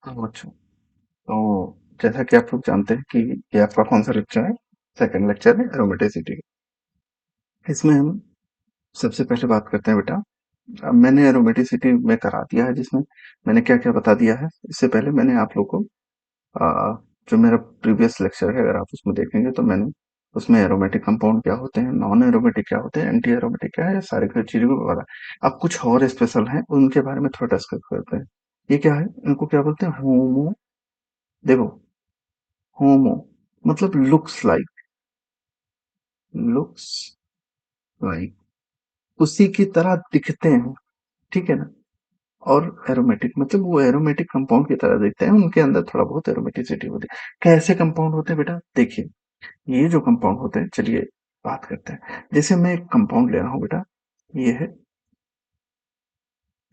अच्छा। तो जैसा कि आप लोग जानते हैं कि ये आपका कौन सा लेक्चर है? सेकंड लेक्चर है एरोमेटिसिटी। इसमें हम सबसे पहले बात करते हैं बेटा। अब मैंने एरोमेटिसिटी में करा दिया है, जिसमें मैंने क्या क्या बता दिया है। इससे पहले मैंने आप लोग को जो मेरा प्रीवियस लेक्चर है, अगर आप उसमें देखेंगे तो मैंने उसमें एरोमेटिक कंपाउंड क्या होते हैं, नॉन एरोमेटिक क्या होते हैं, एंटी एरोमेटिक क्या है, सारी चीजों को बता। अब कुछ और स्पेशल हैं, उनके बारे में थोड़ा डिस्कस करते हैं। ये क्या है, इनको क्या बोलते हैं? होमो। देखो, होमो मतलब लुक्स लाइक उसी की तरह दिखते हैं, ठीक है ना। और एरोमेटिक मतलब वो एरोमेटिक कंपाउंड की तरह दिखते हैं, उनके अंदर थोड़ा बहुत एरोमेटिसिटी होती है। कैसे कंपाउंड होते हैं बेटा? देखिए, ये जो कंपाउंड होते हैं, चलिए बात करते हैं। जैसे मैं एक कंपाउंड ले रहा हूँ बेटा, ये है,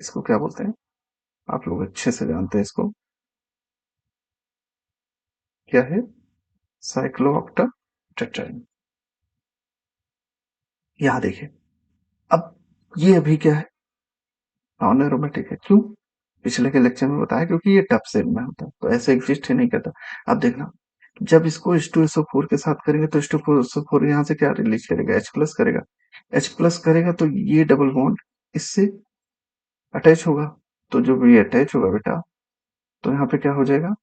इसको क्या बोलते हैं? आप लोग अच्छे से जानते हैं इसको। क्या है? साइक्लोऑक्टा टेट्राइन। यहाँ देखिए। अब ये अभी क्या है? नॉन एरोमेटिक है। क्यों? पिछले के लेक्चर में बताया, क्योंकि ये टफ सेल में होता है, तो ऐसे एग्जिस्ट ही नहीं करता। अब देखना, जब इसको H2SO4 के साथ करेंगे तो H2SO4 यहाँ से क्या रिलीज करेगा? H प्लस करेगा। H प्लस करेगा तो ये डबल बॉन्ड इससे अटैच होगा। तो जब ये अटैच होगा बेटा, तो यहाँ पे क्या हो जाएगा?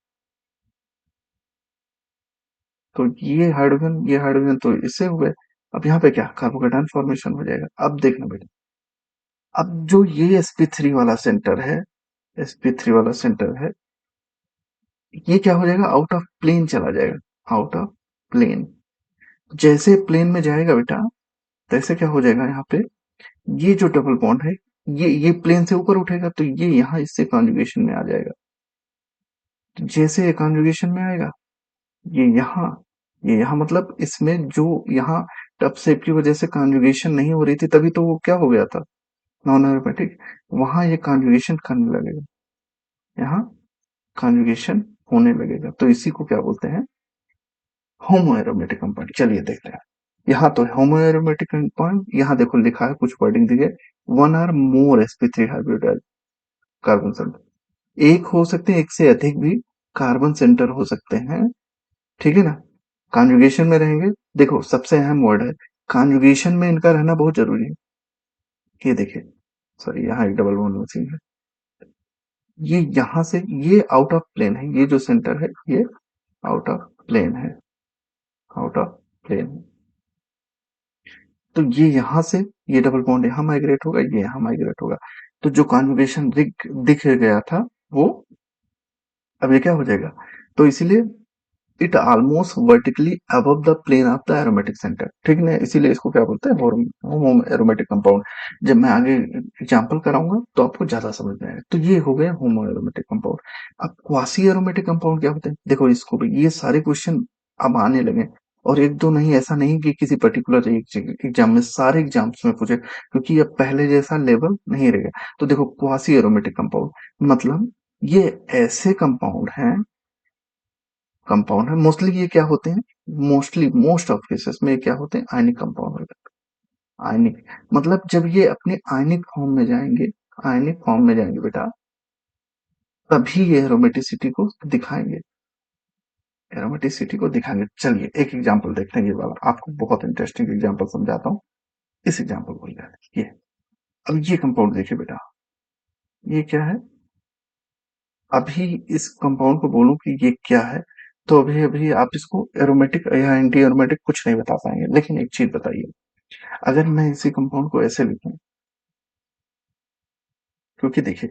तो ये हाइड्रोजन तो इससे हो गए। अब यहाँ पे क्या कार्बोकेटायन फॉर्मेशन हो जाएगा। अब देखना बेटा, अब जो ये sp3 वाला सेंटर है, sp3 वाला सेंटर है, ये क्या हो जाएगा? आउट ऑफ प्लेन चला जाएगा, आउट ऑफ प्लेन। जैसे प्लेन में जाएगा बेटा, तैसे क्या हो जाएगा? यहाँ पे ये जो डबल बॉन्ड है, ये प्लेन से ऊपर उठेगा, तो ये यहाँ इससे कॉन्जुगेशन में आ जाएगा। तो जैसे ये कॉन्जुगेशन में आएगा, ये यहाँ ये यहाँ मतलब इसमें जो यहाँ टफ शेप की वजह से कॉन्जुगेशन नहीं हो रही थी, तभी तो वो क्या हो गया था? Non aromatic. वहां ये कॉन्जुगेशन करने लगेगा, यहाँ कॉन्जुगेशन होने लगेगा, तो इसी को क्या बोलते हैं? Homo aromatic compound. चलिए देखते हैं। यहाँ तो होमो एरोमेटिक कंपाउंड, यहाँ देखो लिखा है, कुछ वर्डिंग दी है। One or more sp3 hybridize carbon centre. एक हो सकते हैं, एक से अधिक भी कार्बन सेंटर हो सकते हैं, ठीक है ना। कॉन्जुगेशन में रहेंगे। देखो, सबसे अहम वर्ड है कॉन्जुगेशन में, इनका रहना बहुत जरूरी है। ये देखिए, सॉरी, यहाँ एक डबल बॉन्ड मिसिंग है। ये यहाँ से ये आउट ऑफ प्लेन है, ये जो सेंटर है ये आउट ऑफ प्लेन है, आउट ऑफ प्लेन। तो ये यहाँ से ये डबल बॉन्ड यहाँ माइग्रेट होगा, ये यहाँ माइग्रेट होगा। तो जो कॉन्जुगेशन दिख गया था, वो अब ये क्या हो जाएगा? तो इसीलिए it almost vertically above the plane of the aromatic centre, ठीक है। इसीलिए इसको क्या बोलते हैं? Homo aromatic compound. जब मैं आगे एग्जांपल कराऊंगा तो आपको ज्यादा समझ में आएगा। तो ये हो गया होमो एरोमेटिक कंपाउंड। अब क्वासी एरोमेटिक कंपाउंड क्या होते हैं? देखो, इसको भी ये सारे क्वेश्चन अब आने लगे, और एक दो नहीं, ऐसा नहीं कि किसी पर्टिकुलर एग्जाम में, सारे एग्जाम्स में पूछे, क्योंकि अब पहले जैसा लेवल नहीं रहेगा। तो देखो, क्वासी एरोमेटिक कंपाउंड मतलब ये ऐसे कंपाउंड है, मोस्टली ये क्या होते हैं? मोस्टली मोस्ट ऑफ केसेस में ये क्या होते हैं? आयनिक कंपाउंड होते हैं। आयनिक मतलब जब ये अपने आयनिक फॉर्म में जाएंगे, आयनिक फॉर्म में जाएंगे बेटा, तभी ये एरोमेटिसिटी को दिखाएंगे, एरोमेटिसिटी को दिखाएंगे। चलिए एक एग्जांपल देखते हैं, ये वाला आपको बहुत इंटरेस्टिंग एग्जांपल समझाता हूँ। इस एग्जांपल को ये, अब ये कंपाउंड देखिए बेटा, ये क्या है? अभी इस कंपाउंड को बोलूं कि ये क्या है, तो अभी अभी आप इसको एरोमेटिक या एंटी एरोमेटिक कुछ नहीं बता पाएंगे। लेकिन एक चीज बताइए, अगर मैं इसी कंपाउंड को ऐसे लिखूं, क्योंकि देखिए,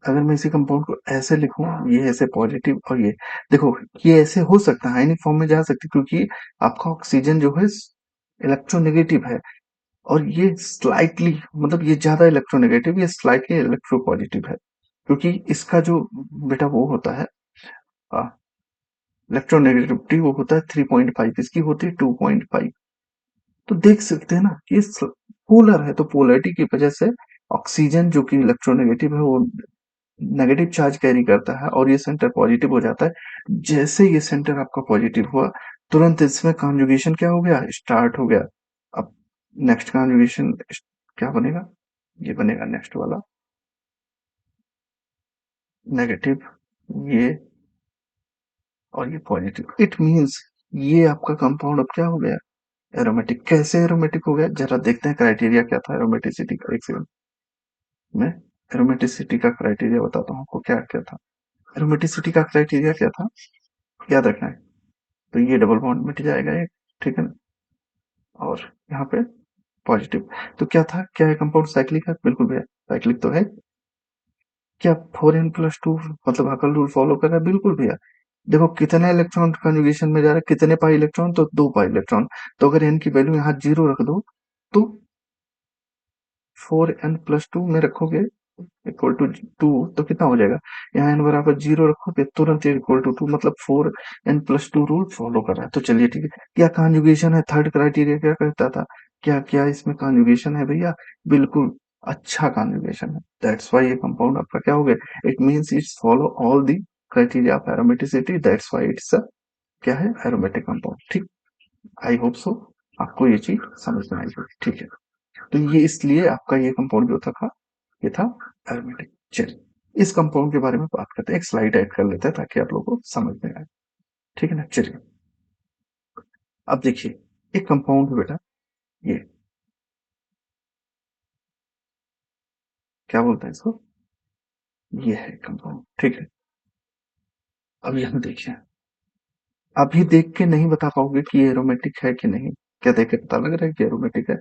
अगर मैं इसी कंपाउंड को ऐसे लिखूं, ये ऐसे पॉजिटिव, और ये देखो, ये ऐसे हो सकता है, आयनिक फॉर्म में जा सकती है, क्योंकि आपका ऑक्सीजन जो है इलेक्ट्रोनेगेटिव है, और ये स्लाइटली मतलब ये ज्यादा इलेक्ट्रोनेगेटिव, ये स्लाइटली इलेक्ट्रोपॉजिटिव है, क्योंकि इसका जो बेटा वो होता है इलेक्ट्रोनेगेटिविटी, वो होता है 3.5, इसकी होती है 2.5। तो देख सकते हैं ना कि पोलर है, तो पोलरिटी की वजह से ऑक्सीजन जो कि इलेक्ट्रोनेगेटिव है, वो नेगेटिव चार्ज कैरी करता है, और ये सेंटर पॉजिटिव हो जाता है। जैसे ये सेंटर आपका पॉजिटिव हुआ, तुरंत इसमें कॉन्जुगेशन क्या हो गया? स्टार्ट हो गया। अब नेक्स्ट कॉन्जुगेशन क्या बनेगा? ये बनेगा नेक्स्ट वाला, नेगेटिव ये और ये पॉजिटिव, इट मीन्स ये आपका कंपाउंड अब क्या हो गया, एरोमेटिक। कैसे एरोमेटिक हो गया, जरा देखते हैं क्राइटेरिया क्या था एरोमेटिसिटी का। एक सेकंड, मैं एरोमेटिसिटी का क्राइटेरिया बताता हूँ आपको क्या क्या था। एरोमेटिसिटी का क्राइटेरिया क्या था, याद रखना है। तो ये डबल बॉन्ड मिट जाएगा एक, ठीक है ना, और यहाँ पे पॉजिटिव। तो क्या था, क्या है कंपाउंड, साइक्लिक है, बिल्कुल भैया साइक्लिक तो है। क्या 4n+2 मतलब हकल रूल फॉलो कर रहा है, बिल्कुल भैया। देखो कितने इलेक्ट्रॉन कंजुगेशन में जा रहा है, कितने पाई इलेक्ट्रॉन, तो 2 पाई इलेक्ट्रॉन। तो अगर n की वैल्यू यहाँ 0 रख दो तो 4n+2 में रखोगे इक्वल टू 2, तो कितना हो जाएगा, यहाँ n बराबर 0 रखोगे तुरंत इक्वल टू 2, मतलब 4n+2 रूल फॉलो कर रहा है। तो चलिए ठीक है, क्या कॉन्जुगेशन है, थर्ड क्राइटेरिया क्या कहता था, क्या क्या इसमें कॉन्जुगेशन है भैया, बिल्कुल अच्छा कॉन्जुगेशन है। दैट्स व्हाई ये कंपाउंड आपका क्या हो गया, it means it's follow all the criteria of aromaticity, that's why it's a क्या है, एरोमेटिक कंपाउंड। ठीक, आई होप सो आपको ये चीज समझ में आई होगी, ठीक है। तो ये इसलिए आपका ये कंपाउंड जो था ये था एरोमेटिक। चलिए इस कंपाउंड के बारे में बात करते हैं, एक स्लाइड ऐड कर लेते हैं ताकि आप लोगों को समझ में आए, ठीक है ना। चलिए अब देखिए, एक कंपाउंड है बेटा, ये क्या बोलते हैं इसको, ये है कंपाउंड, ठीक है। अभी हम देखिए, अभी देख के नहीं बता पाओगे कि ये एरोमेटिक है कि नहीं, क्या देख के पता लग रहा है कि एरोमेटिक है,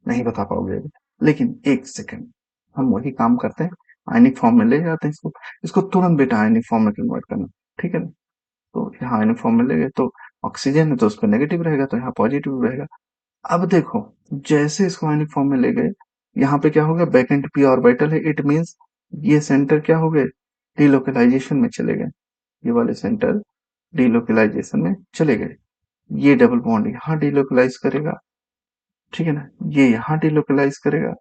नहीं बता पाओगे अभी। लेकिन एक सेकंड, हम वही काम करते हैं, आयनिक फॉर्म में ले जाते हैं इसको, इसको तुरंत बेटा आयनिक फॉर्म में कन्वर्ट करना, ठीक है ना। तो यहाँ आयनिक फॉर्म में ले गए तो ऑक्सीजन है तो उस पर नेगेटिव रहेगा, तो यहाँ पॉजिटिव रहेगा। अब देखो, जैसे इसको आयनिक फॉर्म में ले गए, यहाँ पे क्या हो गया, वैकेंट पी ऑर्बिटल है, इट मींस ये सेंटर क्या हो गए, डिलोकलाइजेशन में चले गए, ये वाले सेंटर डिलोकलाइजेशन में चले गए। ये डबल बॉन्ड यहाँ डिलोकलाइज करेगा, ठीक है ना, ये यहाँ डिलोकलाइज करेगा,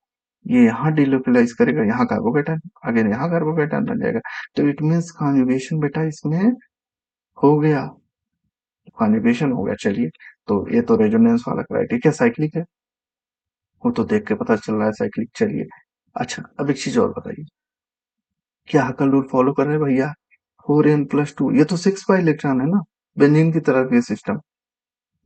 ये यहाँ डिलोकलाइज करेगा, यहाँ कार्बोकेटाइन, अगेन यहाँ कार्बोकेटाइन बन जाएगा। तो इट मींस कॉन्जुगेशन बेटा इसमें हो गया, कॉन्जुगेशन हो गया। चलिए, तो ये तो रेजोनेंस वाला क्राइटेरिया, क्या साइक्लिक है, वो तो देख के पता चल रहा है साइक्लिक। चलिए, अच्छा अब एक चीज और बताइए, क्या हकल रूल फॉलो कर रहे हैं भैया, 4n+2, ये तो 6 पाई इलेक्ट्रॉन है ना, बेंजीन की तरह के सिस्टम,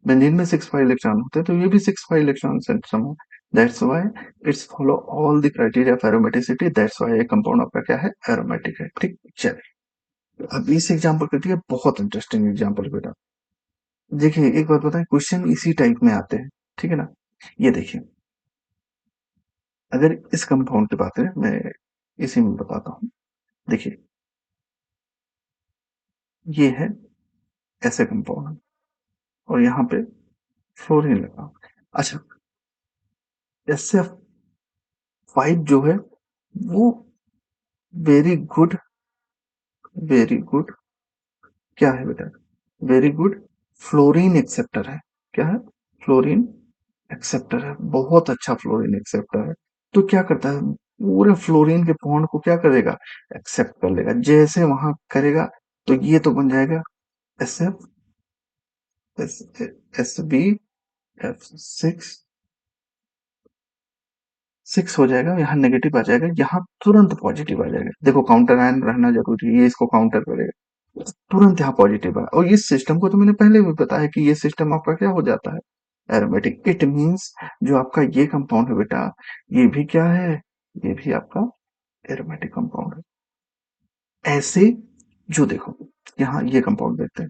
बेंजीन में 6 पाई इलेक्ट्रॉन होते हैं, तो ये भी 6 पाई इलेक्ट्रॉन सिस्टम है। That's why it's follow all the criteria of aromaticity, that's why ये कंपाउंड आपका क्या है, एरोमेटिक है। ठीक, चलिए अब इस एग्जांपल के लिए बहुत इंटरेस्टिंग एग्जांपल बेटा। देखिए एक बात बताएं, क्वेश्चन इसी टाइप में आते हैं, ठीक है ना। ये देखिए, अगर इस कंपाउंड की बात करें, मैं इसी में बताता हूँ। देखिए ये है ऐसे कंपाउंड, और यहाँ पे फ्लोरीन लगा। अच्छा, SF5 जो है वो वेरी गुड, वेरी गुड, क्या है बेटा, वेरी गुड फ्लोरीन एक्सेप्टर है। क्या है, फ्लोरीन एक्सेप्टर है, बहुत अच्छा फ्लोरीन एक्सेप्टर है। तो क्या करता है, पूरे फ्लोरीन के बॉन्ड को क्या करेगा, एक्सेप्ट कर लेगा, जैसे वहां करेगा तो ये तो बन जाएगा SF, SB, F6, 6 हो जाएगा, यहाँ नेगेटिव आ जाएगा, यहाँ तुरंत पॉजिटिव आ जाएगा। देखो काउंटर आयन रहना जरूरी है, ये इसको काउंटर करेगा, तुरंत यहाँ पॉजिटिव आ। और इस सिस्टम को तो मैंने पहले भी बताया कि ये सिस्टम आपका क्या हो जाता है, एरोमेटिक। इट मींस जो आपका ये कंपाउंड है बेटा, ये भी क्या है, ये भी आपका एरोमेटिक कंपाउंड है। ऐसे जो देखो, यहाँ ये कंपाउंड देखते हैं,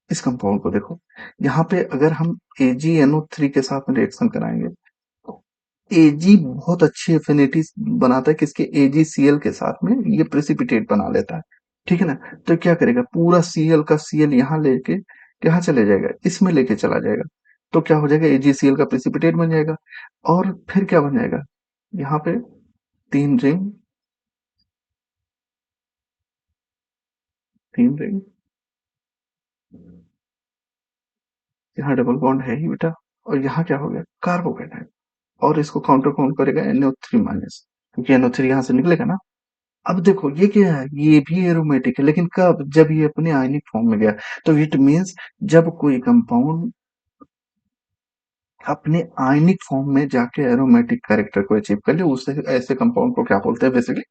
इस कंपाउंड को देखो, यहाँ पे अगर हम AgNO3 के साथ में रिएक्शन कराएंगे, एजी बहुत अच्छी एफिनिटी बनाता है किसके, AgCl के साथ में, ये प्रेसिपिटेट बना लेता है, ठीक है ना। तो क्या करेगा, पूरा Cl का Cl यहाँ लेके कहाँ चले जाएगा, इसमें लेके चला जाएगा। तो क्या हो जाएगा, AgCl का प्रेसिपिटेट बन जाएगा, और फिर क्या बन जाएगा, यहाँ पे 3 रिंग, 3 रिंग, यहाँ डबल बॉन्ड है ही बेटा, और यहाँ क्या हो गया, कार्बोकेटाइन, और इसको काउंटर कौन करेगा, NO3-, क्योंकि NO3 यहाँ से निकलेगा ना। अब देखो ये क्या है, ये भी एरोमेटिक है, लेकिन कब, जब ये अपने आयनिक फॉर्म में गया। तो इट मींस जब कोई कंपाउंड अपने आयनिक फॉर्म में जाके एरोमेटिक कैरेक्टर को अचीव कर ले, उसे ऐसे कंपाउंड को क्या बोलते हैं, बेसिकली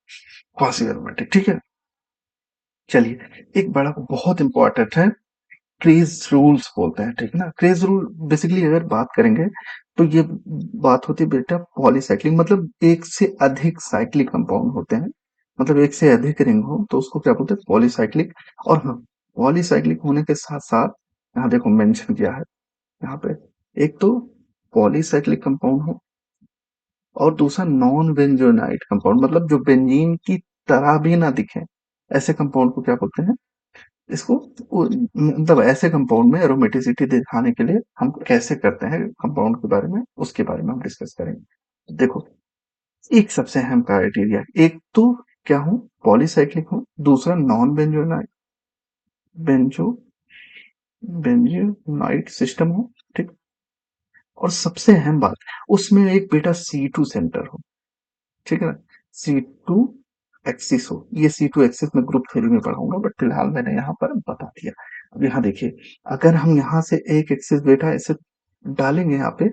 क्वासी एरोमेटिक, ठीक है। चलिए, एक बड़ा बहुत इंपॉर्टेंट है, क्रेज रूल्स बोलते हैं, ठीक है ना। क्रेज रूल बेसिकली अगर बात करेंगे तो ये बात होती है बेटा पॉलीसाइक्लिक, मतलब एक से अधिक साइक्लिक कंपाउंड होते हैं, मतलब एक से अधिक रिंग हो तो उसको क्या बोलते हैं, पॉलीसाइक्लिक। और हाँ, पॉलीसाइक्लिक होने के साथ साथ यहाँ देखो मेंशन किया है यहाँ पे, एक तो पॉलीसाइक्लिक कंपाउंड हो और दूसरा नॉन बेंजोनाइट कंपाउंड, मतलब जो बेंजीन की तरह भी ना दिखे, ऐसे कंपाउंड को क्या बोलते हैं, इसको मतलब ऐसे कंपाउंड में एरोमेटिसिटी दिखाने के लिए हम कैसे करते हैं कंपाउंड के बारे में, उसके बारे में हम डिस्कस करेंगे। देखो, एक सबसे अहम क्राइटेरिया, एक तो क्या हूँ, पॉलीसाइक्लिक हूँ, दूसरा non benzenoid benzo benzenoid system हो, ठीक। और सबसे अहम बात, उसमें एक बेटा C2 सेंटर हो, ठीक है ना, C2 एक्सिस हो। ये C2 एक्सिस में ग्रुप थ्योरी में पढ़ाऊंगा, बट फिलहाल मैंने यहाँ पर बता दिया। अब यहाँ देखिए, अगर हम यहाँ से एक एक्सिस बेटा ऐसे डालेंगे यहाँ पे,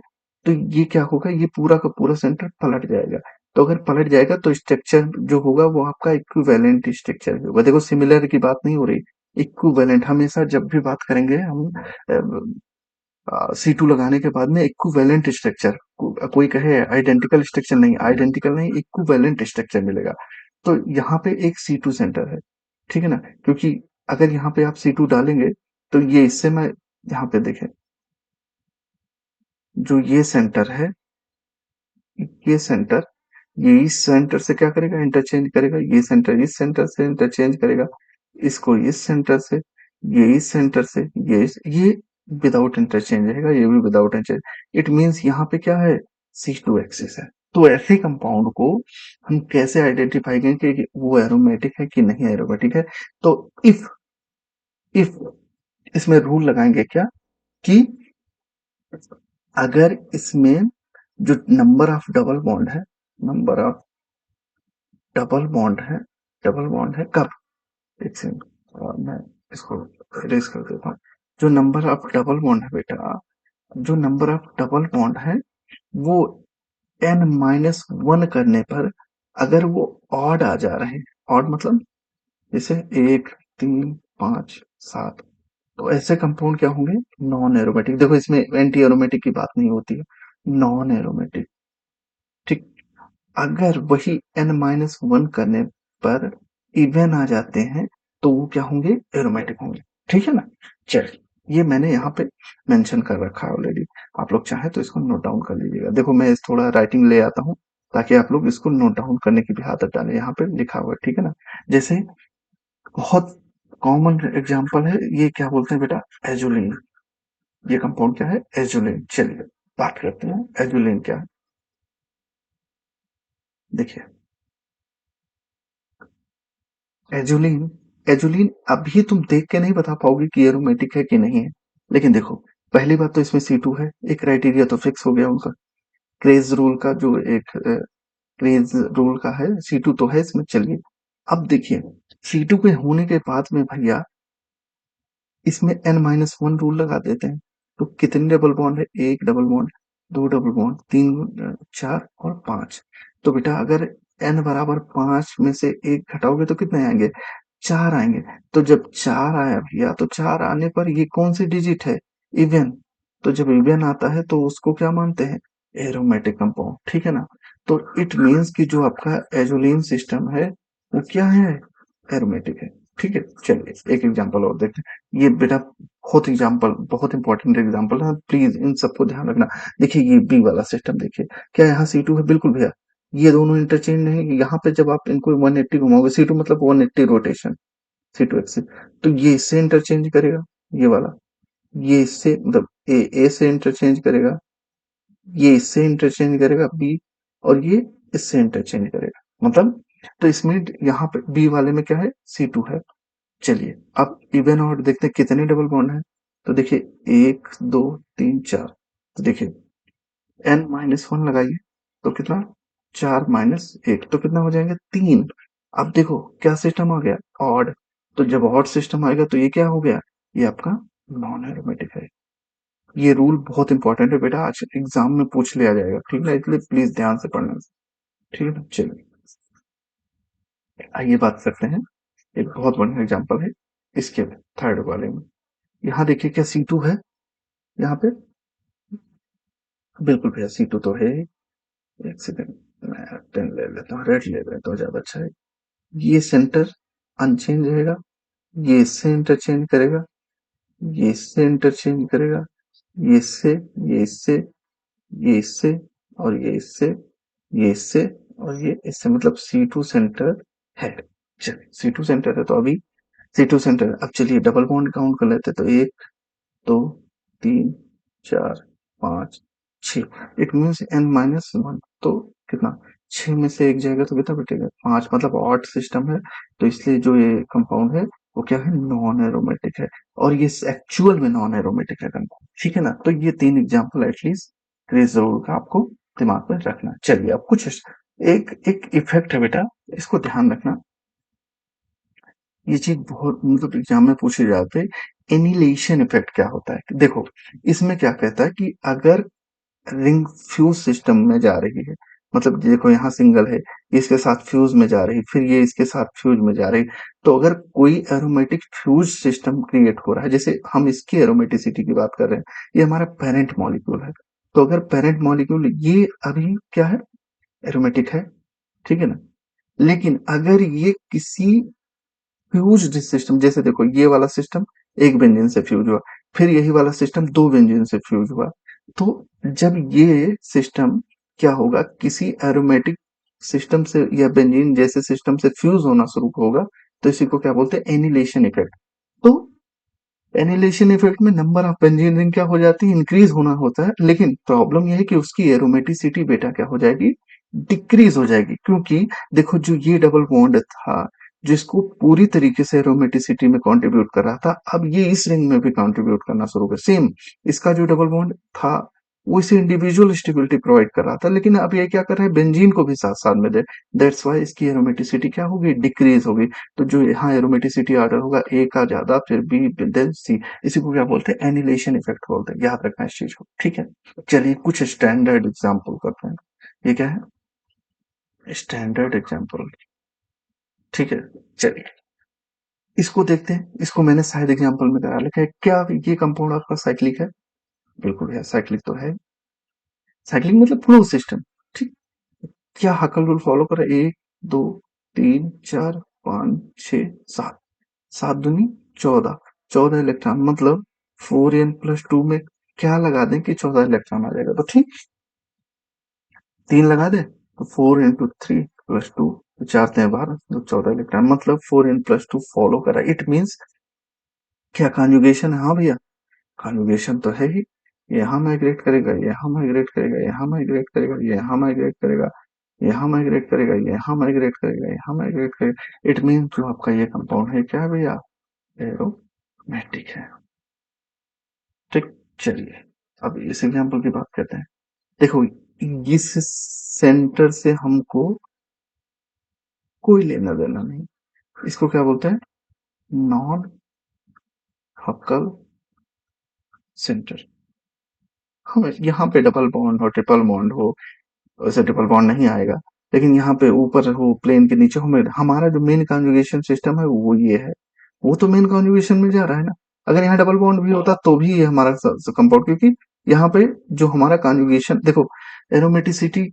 तो ये क्या होगा, ये पूरा का पूरा सेंटर पलट जाएगा। तो अगर पलट जाएगा तो स्ट्रक्चर जो होगा वो आपका इक्विवेलेंट स्ट्रक्चर होगा। देखो, सिमिलर की बात नहीं हो रही, इक्विवेलेंट। हमेशा जब भी बात करेंगे हम C2 लगाने के बाद में इक्विवेलेंट स्ट्रक्चर, कोई कहे आइडेंटिकल स्ट्रक्चर, नहीं, आइडेंटिकल नहीं, इक्विवेलेंट स्ट्रक्चर मिलेगा। तो यहाँ पे एक C2 सेंटर है, ठीक है ना, क्योंकि अगर यहाँ पे आप C2 डालेंगे तो ये इससे मैं यहाँ पे देखें, जो ये सेंटर है, ये सेंटर, ये इस सेंटर से क्या करेगा, इंटरचेंज करेगा, ये सेंटर इस सेंटर से इंटरचेंज करेगा, इसको इस सेंटर से, ये इस सेंटर से, ये विदाउट इंटरचेंज रहेगा, ये भी विदाउट इंटरचेंज। इट मींस यहाँ पे क्या है, C2 एक्सिस है। तो ऐसे कंपाउंड को हम कैसे आइडेंटिफाई करें कि वो एरोमेटिक है कि नहीं एरोमेटिक है। तो इफ इसमें रूल लगाएंगे क्या, कि अगर इसमें जो नंबर ऑफ डबल बॉन्ड है, नंबर ऑफ डबल बॉन्ड है, डबल बॉन्ड है कब, एक सेकंड, मैं इसको इरेज कर देता हूँ। जो नंबर ऑफ डबल बॉन्ड है बेटा, जो नंबर ऑफ डबल बॉन्ड है वो n-1 करने पर अगर वो ऑड आ जा रहे हैं, ऑड मतलब जैसे 1, 3, 5, 7, तो ऐसे कंपाउंड क्या होंगे, नॉन एरोमेटिक। देखो, इसमें एंटी एरोमेटिक की बात नहीं होती है, नॉन एरोमेटिक, ठीक। अगर वही n-1 करने पर इवन आ जाते हैं तो वो क्या होंगे, एरोमेटिक होंगे, ठीक है ना। चलिए, ये मैंने यहाँ पे मेंशन कर रखा है ऑलरेडी, आप लोग चाहे तो इसको नोट डाउन कर लीजिएगा। देखो, मैं इस थोड़ा राइटिंग ले आता हूँ ताकि आप लोग इसको नोट डाउन करने की भी आदत डालें, यहाँ पे लिखा हुआ है, ठीक है ना। जैसे बहुत कॉमन एग्जाम्पल है, ये क्या बोलते हैं बेटा, एजुलिन। ये कंपाउंड क्या है, एजुलिन। चलिए बात करते हैं एजुलिन क्या है। देखिए, एजुलिन, एजुलिन अभी तुम देख के नहीं बता पाओगे कि एरोमेटिक है कि नहीं है, लेकिन देखो, पहली बात तो इसमें C2 है, एक क्राइटेरिया तो फिक्स हो गया उनका, क्रेज रूल का जो एक क्रेज रूल का है, C2 तो है इसमें। चलिए, अब देखिए, C2 के होने के बाद में भैया इसमें n-1 रूल लगा देते हैं। तो कितने डबल बॉन्ड है, एक डबल बॉन्ड, दो डबल बॉन्ड, तीन, चार और पांच। तो बेटा अगर n बराबर 5 में से एक घटाओगे तो कितने आएंगे, 4 आएंगे। तो जब 4 आया भैया, तो 4 आने पर ये कौन सी डिजिट है, इवन। तो जब इवन आता है तो उसको क्या मानते हैं, एरोमेटिक कंपाउंड, ठीक है ना। तो इट मीन्स कि जो आपका एजोलिन सिस्टम है वो क्या है, एरोमेटिक है, ठीक है। चलिए एक एग्जांपल और देखते हैं, ये बेटा बहुत एग्जांपल, बहुत इंपॉर्टेंट एग्जांपल है, प्लीज इन सबको ध्यान रखना। देखिए, ये बी वाला सिस्टम देखिए, क्या यहाँ C2 है, बिल्कुल भैया, ये दोनों इंटरचेंज नहीं। यहाँ पे जब आप इनको 180 घुमाओगे, C2 मतलब 180 रोटेशन, C2 एक्सिस, तो ये इससे इंटरचेंज करेगा, ये वाला, ये इससे मतलब ए से इंटरचेंज करेगा, ये इससे इंटरचेंज करेगा बी, और ये इससे इंटरचेंज करेगा, मतलब। तो इसमें यहाँ पे बी वाले में क्या है, C2 है। चलिए, अब इवन और देखते हैं कितने डबल बॉन्ड है। तो देखिए, एक, दो, तीन, चार। तो देखिए, n-1 लगाइए तो कितना, 4 - 1 तो कितना हो जाएंगे, 3। अब देखो क्या सिस्टम आ गया, ऑड। तो जब ऑड सिस्टम आएगा तो ये क्या हो गया, ये आपका नॉन एरोमेटिक है। ये रूल बहुत इंपॉर्टेंट है बेटा, आज एग्जाम में पूछ लिया जाएगा, ठीक है ना, इसलिए प्लीज ध्यान से पढ़ना, ठीक है ना। चलिए, आइए बात करते हैं एक बहुत बढ़िया एग्जांपल है इसके थर्ड वाले में। यहाँ देखिए क्या C2 है यहाँ पे, बिल्कुल भैया C2 तो है ही। एक सेकंड, मैं पेन ले लेता हूँ, रेड ले लेता हूँ, ज्यादा अच्छा है। ये सेंटर अनचेंज रहेगा, ये इससे इंटरचेंज करेगा, ये इससे इंटरचेंज करेगा, ये इससे, ये इससे, ये इससे, और ये इससे, ये इससे, और ये इससे, मतलब C2 सेंटर है। चलिए C2 सेंटर है तो अभी C2 सेंटर है। अब चलिए डबल बॉन्ड काउंट कर लेते हैं, तो 1 2 3 4 5 6, इट मीन्स n-1, तो कितना, 6 में से एक जाएगा तो कितना बचेगा, 5, मतलब ऑड सिस्टम है। तो इसलिए जो ये कंपाउंड है वो क्या है, नॉन एरोमेटिक है, और ये एक्चुअल में नॉन एरोमेटिक है कंपाउंड, ठीक है ना। तो ये 3 एग्जांपल एटलीस्ट क्रेज जरूर का आपको दिमाग में रखना। चलिए अब कुछ एक एक इफेक्ट है बेटा, इसको ध्यान रखना। ये चीज बहुत मतलब एग्जाम में पूछे जाते हैं, एनिलेशन इफेक्ट क्या होता है। देखो इसमें क्या कहता है कि अगर रिंग फ्यूज सिस्टम में जा रही है, मतलब देखो यहाँ सिंगल है, ये इसके साथ फ्यूज में जा रही, फिर ये इसके साथ फ्यूज में जा रही, तो अगर कोई एरोमेटिक फ्यूज सिस्टम क्रिएट हो रहा है, जैसे हम इसकी एरोमेटिसिटी की बात कर रहे हैं, ये हमारा पेरेंट मॉलिक्यूल है, तो अगर पेरेंट मॉलिक्यूल ये अभी क्या है, एरोमेटिक है, ठीक है ना। लेकिन अगर ये किसी फ्यूज्ड सिस्टम, जैसे देखो ये वाला सिस्टम एक बेंजीन से फ्यूज हुआ, फिर यही वाला सिस्टम दो बेंजीन से फ्यूज हुआ, तो जब ये सिस्टम क्या होगा, किसी एरोमेटिक सिस्टम से या बेंजीन जैसे सिस्टम से फ्यूज होना शुरू होगा, तो इसी को क्या बोलते हैं, एनिलेशन इफेक्ट। तो एनिलेशन इफेक्ट में नंबर ऑफ बेंजीन रिंग क्या हो जाती है, इंक्रीज होना होता है, लेकिन प्रॉब्लम यह है कि उसकी एरोमेटिसिटी बेटा क्या हो जाएगी, डिक्रीज हो जाएगी, क्योंकि देखो जो ये डबल बॉन्ड था जिसको पूरी तरीके से एरोमेटिसिटी में कंट्रीब्यूट कर रहा था, अब ये इस रिंग में भी कंट्रीब्यूट करना शुरू कर, सेम इसका जो डबल बॉन्ड था वो इसे इंडिविजुअल स्टेबिलिटी प्रोवाइड कर रहा था, लेकिन अब ये क्या कर रहा है, बेंजीन को भी साथ साथ में दे, दैट्स वाई इसकी एरोमेटिसिटी क्या होगी, डिक्रीज होगी। तो जो यहाँ एरोमेटिसिटी ऑर्डर होगा ए का ज्यादा, फिर बी, देन सी, इसी को क्या बोलते हैं, एनिलेशन इफेक्ट बोलते हैं, याद रखना इस चीज को, ठीक है। चलिए कुछ स्टैंडर्ड एग्जाम्पल करते हैं। ये क्या है, स्टैंडर्ड एग्जाम्पल, ठीक है। चलिए इसको देखते हैं, इसको मैंने शायद एग्जाम्पल में करा लिखा है, क्या ये कंपाउंड आपका साइक्लिक है, बिल्कुल है, साइक्लिक तो है। साइक्लिक मतलब फ्लो सिस्टम, ठीक। क्या हकल रूल फॉलो कर रहा है, 1 2 3 4 5 6 7, 7 दूनी 14, 14 इलेक्ट्रॉन, मतलब 4n+2 में क्या लगा दें कि 14 इलेक्ट्रॉन आ जाएगा, तो ठीक, 3 लगा दें तो 4 × 3 + 2, तो 4 × 12, तो 14 इलेक्ट्रॉन, मतलब 4n+2 फॉलो करा, इट मीन्स क्या कॉन्जुगेशन है, हाँ भैया कॉन्जुगेशन तो है ही, ये यहाँ माइग्रेट करेगा, ये यहाँ माइग्रेट करेगा, यहाँ माइग्रेट करेगा, ये यहाँ माइग्रेट करेगा, यहाँ माइग्रेट करेगा, ये यहाँ माइग्रेट करेगा, यहाँ माइग्रेट करेगा, इट मीन जो आपका ये कंपाउंड है क्या है भैया, एरोमेटिक है, ठीक। चलिए अब इस एग्जाम्पल की बात करते हैं। देखो इस सेंटर से हमको कोई लेना देना नहीं, इसको क्या बोलते हैं, नॉन हकल सेंटर। हम यहाँ पे डबल बॉन्ड हो, ट्रिपल बॉन्ड हो, वैसे ट्रिपल बॉन्ड नहीं आएगा, लेकिन यहाँ पे ऊपर हो प्लेन के नीचे हमें, हमारा जो मेन कॉन्जुगेशन सिस्टम है वो ये है, वो तो मेन कॉन्जुगेशन में जा रहा है ना। अगर यहाँ डबल बॉन्ड भी होता तो भी ये हमारा कंपाउंड, क्योंकि यहाँ पे जो हमारा कॉन्जुगेशन देखो, एरोमेटिसिटी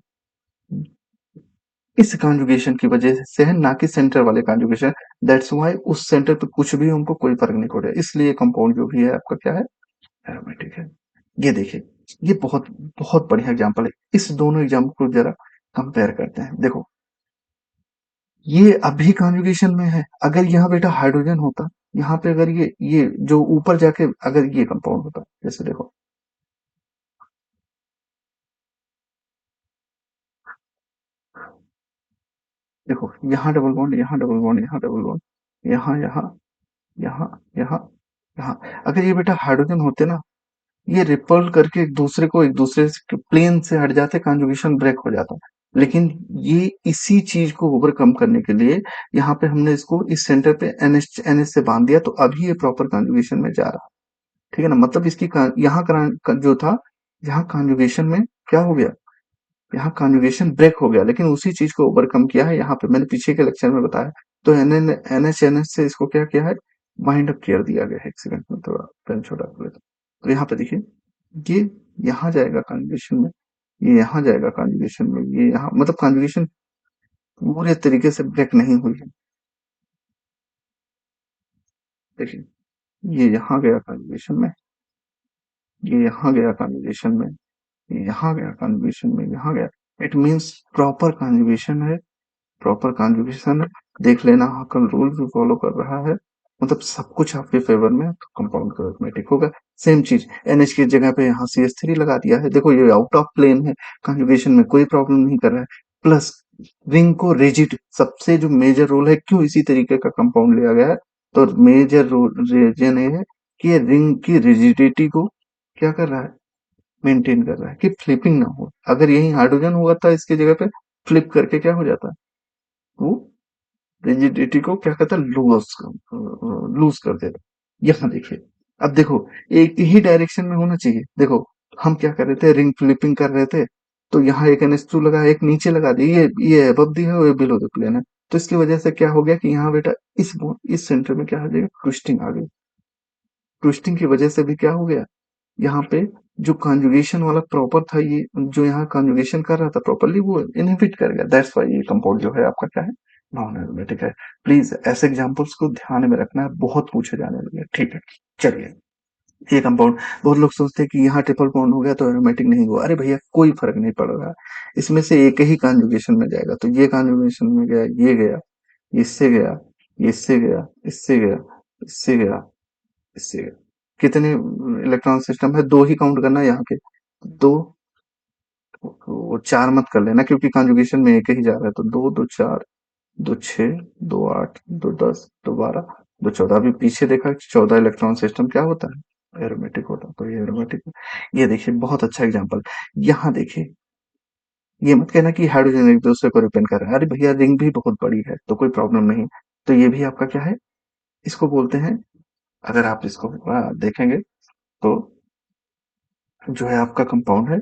इस कॉन्जुगेशन की वजह से है, ना कि सेंटर वाले कॉन्जुगेशन, दैट्स वाई उस सेंटर पे कुछ भी हमको कोई फर्क नहीं पड़ रहा, इसलिए कंपाउंड जो भी है आपका क्या है, एरोमेटिक है। ये देखिए, ये बहुत बहुत बढ़िया एग्जांपल है, इस दोनों एग्जांपल को जरा कंपेयर करते हैं। देखो ये अभी कॉन्जुगेशन में है, अगर यहाँ बेटा हाइड्रोजन होता, यहाँ पे अगर ये जो ऊपर जाके अगर ये कंपाउंड होता, जैसे देखो देखो यहाँ डबल बॉन्ड, यहाँ डबल बॉन्ड, यहाँ डबल बॉन्ड, यहाँ यहाँ यहाँ यहाँ यहाँ, अगर ये बेटा हाइड्रोजन होते ना, ये रिपल करके एक दूसरे के प्लेन से हट जाते, कॉन्जुगेशन ब्रेक हो जाता, लेकिन ये इसी चीज को ओवरकम करने के लिए यहाँ पे हमने इसको इस सेंटर पे NH से बांध दिया, तो अभी ये प्रॉपर कॉन्जुगेशन में जा रहा, ठीक है ना, मतलब इसकी यहाँ जो था, यहाँ कॉन्जुगेशन में क्या हो गया, यहाँ कॉन्जुगेशन ब्रेक हो गया, लेकिन उसी चीज को ओवरकम किया है, यहाँ पे मैंने पीछे के लेक्चर में बताया, तो NH से इसको क्या किया है, माइंड अप केयर दिया गया है। एक सेकंड में थोड़ा पेन छोटा कर लेता हूं। तो यहाँ पे देखिए, ये यहाँ जाएगा कॉन्जुगेशन में, ये यहाँ जाएगा कॉन्जुगेशन में, ये यहाँ, मतलब कॉन्जुगेशन पूरे तरीके से ब्रेक नहीं हुई है। देखिए, ये यहाँ गया कॉन्जुगेशन में, ये यहाँ गया कॉन्जुगेशन में, ये यहाँ गया कॉन्जुगेशन में, यहाँ गया। इट मीन्स प्रॉपर कॉन्जुगेशन है, प्रॉपर कॉन्जुगेशन है। देख लेना, हकल रूल भी फॉलो कर रहा है, मतलब सब कुछ आपके फेवर में, तो कंपाउंड का अरिथमेटिक होगा। सेम चीज NH की जगह पे यहाँ CH3 लगा दिया है, देखो ये आउट ऑफ प्लेन है, कॉन्जुगेशन में कोई प्रॉब्लम नहीं कर रहा है। प्लस रिंग को रिजिड, सबसे जो मेजर रोल है, क्यों इसी तरीके का कंपाउंड लिया गया है, तो मेजर रीजन ये है कि रिंग की रिजिडिटी को क्या कर रहा है, मेंटेन कर रहा है, कि फ्लिपिंग ना हो। अगर यही हाइड्रोजन हुआ था इसकी जगह पे, फ्लिप करके क्या हो जाता है, वो रिजिडिटी को क्या कहता है, लूज कर देता। यहाँ देखिए, अब देखो, एक ही डायरेक्शन में होना चाहिए। देखो, हम क्या कर रहे थे, रिंग फ्लिपिंग कर रहे थे, तो यहाँ एक NH2 लगा, एक नीचे लगा दिया, ये अबव दी है और ये बिलो द प्लेन है। तो इसकी वजह से क्या हो गया कि यहाँ बेटा इस सेंटर में क्या आ जाएगा, ट्विस्टिंग आ गई। ट्विस्टिंग की वजह से भी क्या हो गया, यहाँ पे जो कॉन्जुगेशन वाला प्रॉपर था, ये जो यहाँ कॉन्जुगेशन कर रहा था प्रॉपरली, वो इनहिबिट कर गया। दैट्स वाई ये कंपाउंड जो है आपका क्या है, नॉन एरोमेटिक है। प्लीज ऐसे एग्जांपल्स को ध्यान में रखना है, बहुत पूछे जाने लगे। ठीक है, चलिए, ये कंपाउंड, बहुत लोग सोचते हैं कि यहाँ ट्रिपल बॉन्ड हो गया तो एरोमेटिक नहीं हुआ। अरे भैया, कोई फर्क नहीं पड़ रहा, इसमें से एक ही कॉन्जुगेशन में जाएगा, तो ये कॉन्जुगेशन में गया, ये गया, इससे गया, इससे गया, इससे गया, इससे गया, इससे गया। कितने इलेक्ट्रॉन सिस्टम है, दो ही काउंट करना है यहाँ के, दो। वो चार मत कर लेना, क्योंकि कॉन्जुगेशन में एक ही जा रहा है, तो दो दो चार, दो छः, दो आठ, दो 10, दो 12, दो 14। अभी पीछे देखा, 14 इलेक्ट्रॉन सिस्टम क्या होता है, एरोमेटिक होता है। तो ये एरोमेटिक है। ये देखिए, बहुत अच्छा एग्जांपल। यहाँ देखिए, ये मत कहना कि हाइड्रोजन एक दूसरे को रिपेंड कर रहा है। अरे भैया, रिंग भी बहुत बड़ी है, तो कोई प्रॉब्लम नहीं। तो ये भी आपका क्या है, इसको बोलते हैं, अगर आप इसको देखेंगे, तो जो है आपका कंपाउंड है,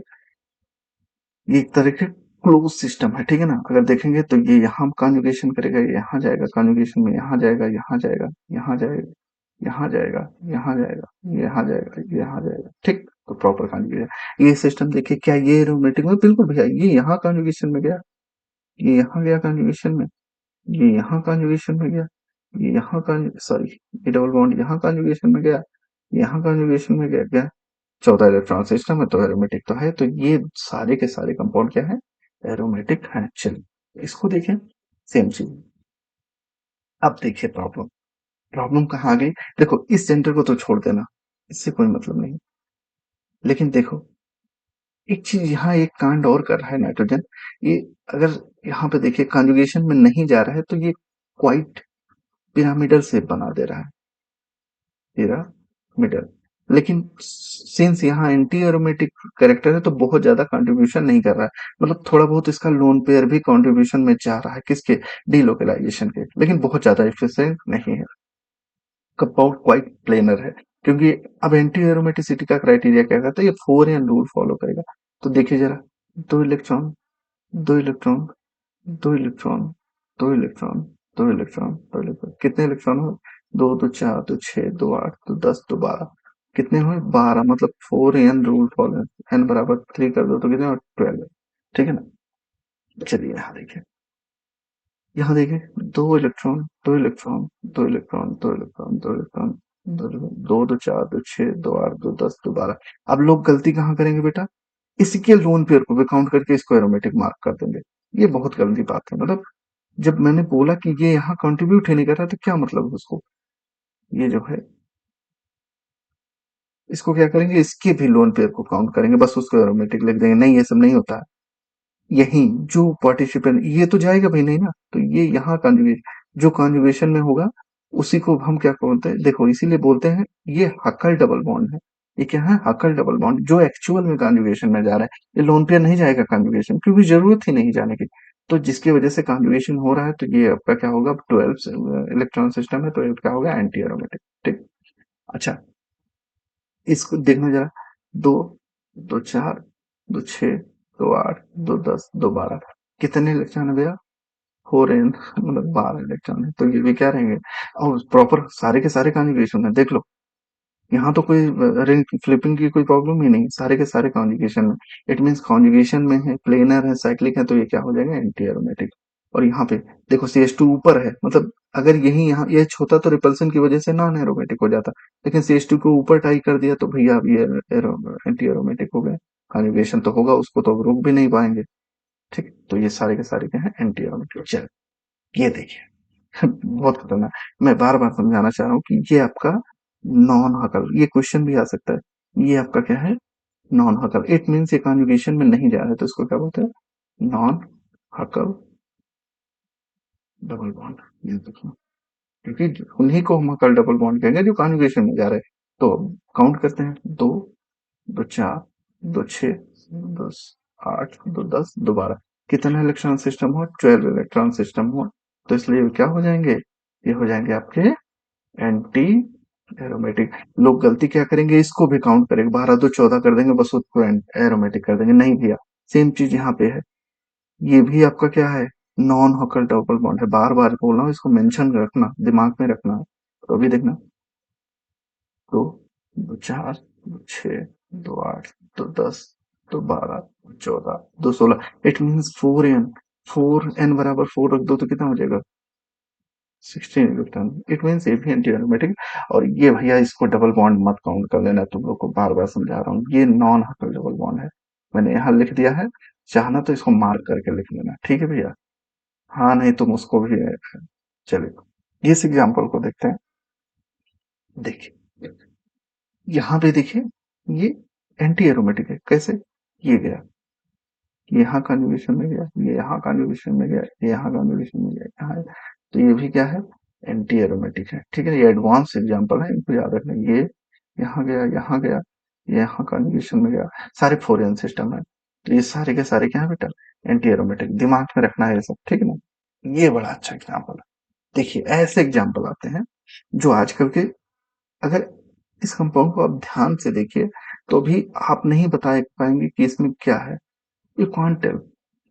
ये एक तरह के क्लोज सिस्टम है, ठीक है ना। अगर देखेंगे तो ये यहाँ कॉन्जुगेशन करेगा, ये यहाँ जाएगा कॉन्जुगेशन में, यहाँ जाएगा, यहाँ जाएगा, यहाँ जाएगा, यहाँ जाएगा, यहाँ जाएगा, यहाँ जाएगा, यहाँ जाएगा, ठीक। तो प्रॉपर कॉन्जुगेशन, ये सिस्टम देखिए, क्या ये एरोमेटिक में, बिल्कुल भैया, ये यहाँ कॉन्जुगेशन में गया, ये यहाँ गया कॉन्जुगेशन में, ये यहाँ कॉन्जुगेशन में गया, ये यहाँ सॉरी, ये डबल बॉन्ड यहाँ कॉन्जुगेशन में गया, यहाँ कॉन्जुगेशन में गया। 14 इलेक्ट्रॉन सिस्टम है, तो एरोमेटिक तो है। तो ये सारे के सारे कंपाउंड क्या है, एरोमेटिक है। चलिए, इसको देखें, सेम चीज। अब देखिए प्रॉब्लम, प्रॉब्लम कहाँ आ गई। देखो, इस सेंटर को तो छोड़ देना, इससे कोई मतलब नहीं। लेकिन देखो, एक चीज यहाँ एक कांड और कर रहा है नाइट्रोजन। ये अगर यहाँ पे देखिए कॉन्जुगेशन में नहीं जा रहा है, तो ये क्वाइट पिरामिडल शेप बना दे रहा है, पिरामिडल। लेकिन सिंस यहाँ एंटी एरोमेटिक कैरेक्टर है, तो बहुत ज्यादा कंट्रीब्यूशन नहीं कर रहा है, मतलब थोड़ा बहुत इसका लोन पेयर भी कंट्रीब्यूशन में जा रहा है, किसके, डीलोकलाइजेशन के, लेकिन बहुत ज्यादा एफिशिएंट नहीं है। कंपाउंड क्वाइट प्लेनर है, क्योंकि अब एंटी एरोमेटिसिटी का क्राइटेरिया क्या कहता है, ये 4n रूल फॉलो करेगा। तो देखिए जरा, दो इलेक्ट्रॉन, दो इलेक्ट्रॉन, दो इलेक्ट्रॉन, दो इलेक्ट्रॉन, दो इलेक्ट्रॉन, दो इलेक्ट्रॉन, कितने इलेक्ट्रॉन हुए, दो दो चार, दो छः, दो आठ, दो 10, दो 12, कितने हुए, 12, मतलब 4n रूल फॉलो, n बराबर 3 कर दो तो कितने, 12। ठीक है ना। चलिए यहाँ देखिए, दो इलेक्ट्रॉन, दो इलेक्ट्रॉन, दो इलेक्ट्रॉन, दो इलेक्ट्रॉन, दो इलेक्ट्रॉन, दो दो चार, दो छः, दो आठ, दो 10, दो 12। अब लोग गलती कहाँ करेंगे बेटा, इसके लोन पेयर को भी काउंट करके इसको एरोमेटिक मार्क कर देंगे। ये बहुत गलती बात है, मतलब जब मैंने बोला कि ये यहाँ कंट्रीब्यूट ही नहीं कर रहा, तो क्या मतलब है उसको, ये जो है, इसको क्या करेंगे, इसके भी लोन पेयर को काउंट करेंगे, बस उसको एरोमेटिक लिख देंगे। नहीं, ये सब नहीं होता है। यही जो पार्टिसिपेंट, ये तो जाएगा भाई नहीं ना, तो ये यहाँ कॉन्जुगेशन, जो कॉन्जुगेशन में होगा, उसी को हम क्या बोलते हैं, देखो इसीलिए बोलते हैं ये हकल डबल बॉन्ड है। ये क्या है, हकल डबल बॉन्ड, जो एक्चुअल में कॉन्जुगेशन में जा रहा है। ये लोन पेयर नहीं जाएगा कॉन्जुगेशन, क्योंकि जरूरत ही नहीं जाने की। तो जिसकी वजह से कॉन्जुगेशन हो रहा है, तो ये आपका क्या होगा, 12 इलेक्ट्रॉन सिस्टम है, तो ये क्या होगा, एंटी एरोमेटिक। ठीक। अच्छा, इसको देखना जरा, दो, दो चार, दो छः, दो आठ, दो 10, दो 12, कितने इलेक्ट्रॉन भैया, 4 एन मतलब 12 इलेक्ट्रॉन है, तो ये भी क्या रहेंगे। और प्रॉपर सारे के सारे कॉन्जुगेशन है, देख लो यहाँ तो कोई रिंग फ्लिपिंग की कोई प्रॉब्लम ही नहीं, सारे के सारे कॉन्जुगेशन में। इट मीन्स कॉन्जुगेशन में है, प्लेनर है, साइक्लिक है, तो ये क्या हो जाएगा, एंटी एरोमेटिक। और यहाँ पे देखो CH2 ऊपर है, मतलब अगर यही यहाँ एच होता तो रिपल्सन की वजह से नॉन एरोमेटिक हो जाता, लेकिन CH2 को ऊपर टाई कर दिया तो भैया अब ये एंटी एरोमेटिक हो गए। कॉन्जुगेशन तो होगा, उसको तो रोक भी नहीं पाएंगे। ठीक, तो ये सारे के सारे क्या है, एंटी एरोमेटिक। चल ये देखिए बहुत खतरनाक। मैं बार बार समझाना चाह रहा हूँ कि ये आपका नॉन हकल, ये क्वेश्चन भी आ सकता है, ये आपका क्या है, नॉन हकल। इट मीन्स ये कॉन्जुगेशन में नहीं जा रहा है, तो इसको क्या बोलते हैं, नॉन हकल डबल बॉन्ड। ये देखो, क्योंकि उन्हीं को हम हकल डबल बॉन्ड कहेंगे जो कॉन्जुगेशन में जा रहे हैं। तो काउंट करते हैं, दो, दो चार, दो छः, दो आठ, दो 10, दो 12, कितना इलेक्ट्रॉन सिस्टम हो, 12 इलेक्ट्रॉन सिस्टम हो। तो इसलिए ये क्या हो जाएंगे, ये हो जाएंगे आपके एंटी एरोमेटिक। लोग गलती क्या करेंगे, इसको भी काउंट करेंगे, 12 दो 14 कर देंगे, बस उसको एरोमेटिक कर देंगे। नहीं भैया, सेम चीज यहाँ पे है, ये भी आपका क्या है, नॉन हकल डबल बॉन्ड है। बार बार बोल रहा हूँ, इसको मेंशन रखना, दिमाग में रखना। तो अभी देखना, दो, दो चार, दो छः, दो आठ, दो 10, दो 12, दो 14, दो 16। इट मीन्स 4n, 4n बराबर 4 रख दो तो कितना हो जाएगा, 16 इलेक्ट्रॉन। इट मीन्स ये भी एंटी एरोमेटिक। और ये भैया इसको डबल बॉन्ड मत काउंट कर लेना, तुम लोग को बार बार समझा रहा हूँ, ये नॉन हकल डबल बॉन्ड है। मैंने यहाँ लिख दिया है, चाहना तो इसको मार्क करके लिख लेना, ठीक है भैया। हाँ नहीं तुम उसको भी, चलिए इस एग्जाम्पल को देखते हैं। देखिए यहाँ पे देखिए, ये एंटी एरोमेटिक है, कैसे, ये गया, ये यहाँ कॉन्जुगेशन में गया, ये यहाँ कॉन्जुगेशन में गया, ये यहाँ कॉन्जुगेशन में गया, यहाँ है। तो ये भी क्या है, एंटी एरोमेटिक है। ठीक है, ये एडवांस एग्जांपल है, इनको याद रखना। ये यहाँ गया, यहाँ गया, ये यहाँ कॉन्जुगेशन में गया, सारे फोरियन सिस्टम है। तो ये सारे के सारे क्या है बेटा, एंटी एरोमेटिक। दिमाग में रखना है ये सब, ठीक है ना। ये बड़ा अच्छा एग्जाम्पल है। देखिए ऐसे एग्जाम्पल आते हैं जो आजकल के, अगर इस कंपाउंड को आप ध्यान से देखिए तो भी आप नहीं बता पाएंगे कि इसमें क्या है। यू कांट टेल,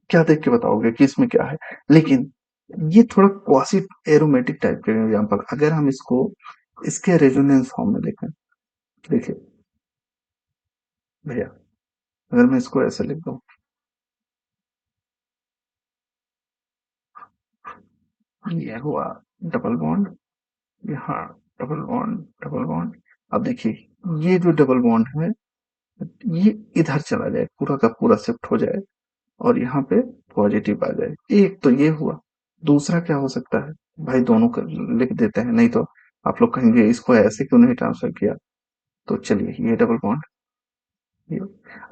क्या देख के बताओगे कि इसमें क्या है। लेकिन ये थोड़ा क्वासी एरोमेटिक टाइप के एग्जांपल, अगर हम इसको इसके रेजोनेंस फॉर्म में देखें, देखिए भैया, अगर मैं इसको ऐसे लिख दूं, ये हुआ डबल बॉन्ड, यहाँ डबल बॉन्ड, डबल बॉन्ड। अब देखिए ये जो डबल बॉन्ड है, ये इधर चला जाए, पूरा का पूरा शिफ्ट हो जाए, और यहाँ पे पॉजिटिव आ जाए। एक तो ये हुआ, दूसरा क्या हो सकता है, भाई दोनों का लिख देते हैं, नहीं तो आप लोग कहेंगे इसको ऐसे क्यों नहीं ट्रांसफर किया। तो चलिए ये डबल बॉन्ड, ये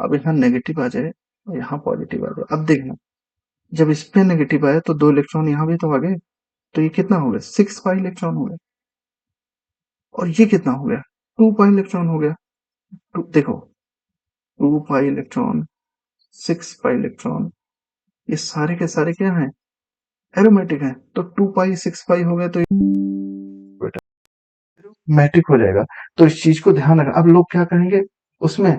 अब यहाँ नेगेटिव आ जाए और यहाँ पॉजिटिव आ जाए। अब देखना, जब इस पे नेगेटिव आया तो दो इलेक्ट्रॉन यहाँ भी तो आ गए, तो ये कितना हो गया, 6 पाई इलेक्ट्रॉन हो गया। और ये कितना हो गया, 2 पाई इलेक्ट्रॉन हो गया। देखो 2 पाई इलेक्ट्रॉन, 6 पाई इलेक्ट्रॉन, ये सारे के सारे क्या है, एरोमेटिक है। तो 2 पाई 6 पाई हो गया, तो मैट्रिक हो जाएगा। तो इस चीज को ध्यान रखना। अब लोग क्या करेंगे, उसमें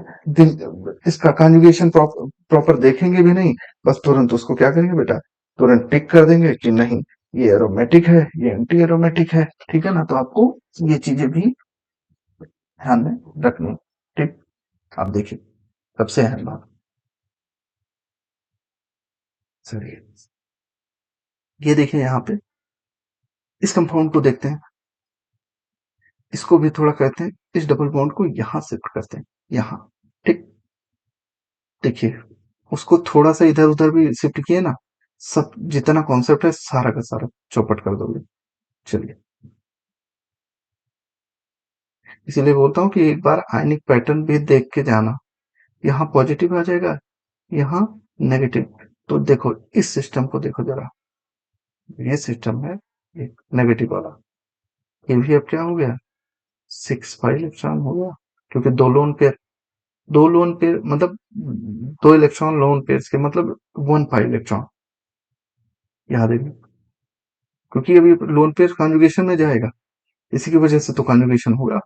इसका कॉन्जुगेशन प्रॉपर देखेंगे भी नहीं, बस तुरंत उसको क्या करेंगे बेटा, तुरंत टिक कर देंगे कि नहीं ये एरोमेटिक है, ये एंटी एरोमेटिक है। ठीक है ना, तो आपको ये चीजें भी ध्यान में रखनी। ठीक, आप देखिए सबसे अहम बात, चलिए ये देखिए यहाँ पे इस कंपाउंड को देखते हैं, इसको भी थोड़ा कहते हैं, इस डबल बॉन्ड को यहां शिफ्ट करते हैं, यहाँ। ठीक, देखिए उसको थोड़ा सा इधर उधर भी शिफ्ट किए ना, सब जितना कॉन्सेप्ट है सारा का सारा चौपट कर दोगे। चलिए, इसीलिए बोलता हूँ कि एक बार आयनिक पैटर्न भी देख के जाना। यहाँ पॉजिटिव आ जाएगा, यहाँ नेगेटिव। तो देखो इस सिस्टम को देखो जरा, ये सिस्टम है एक नेगेटिव वाला, ये भी अब क्या हो गया, 6 पाई इलेक्ट्रॉन हो गया, क्योंकि दो लोन पेयर मतलब दो इलेक्ट्रॉन लोन पेयर के मतलब 1 पाई इलेक्ट्रॉन, याद है, क्योंकि अभी लोन पेयर कॉन्जुगेशन में जाएगा, इसी की वजह से तो कॉन्जुगेशन होगा।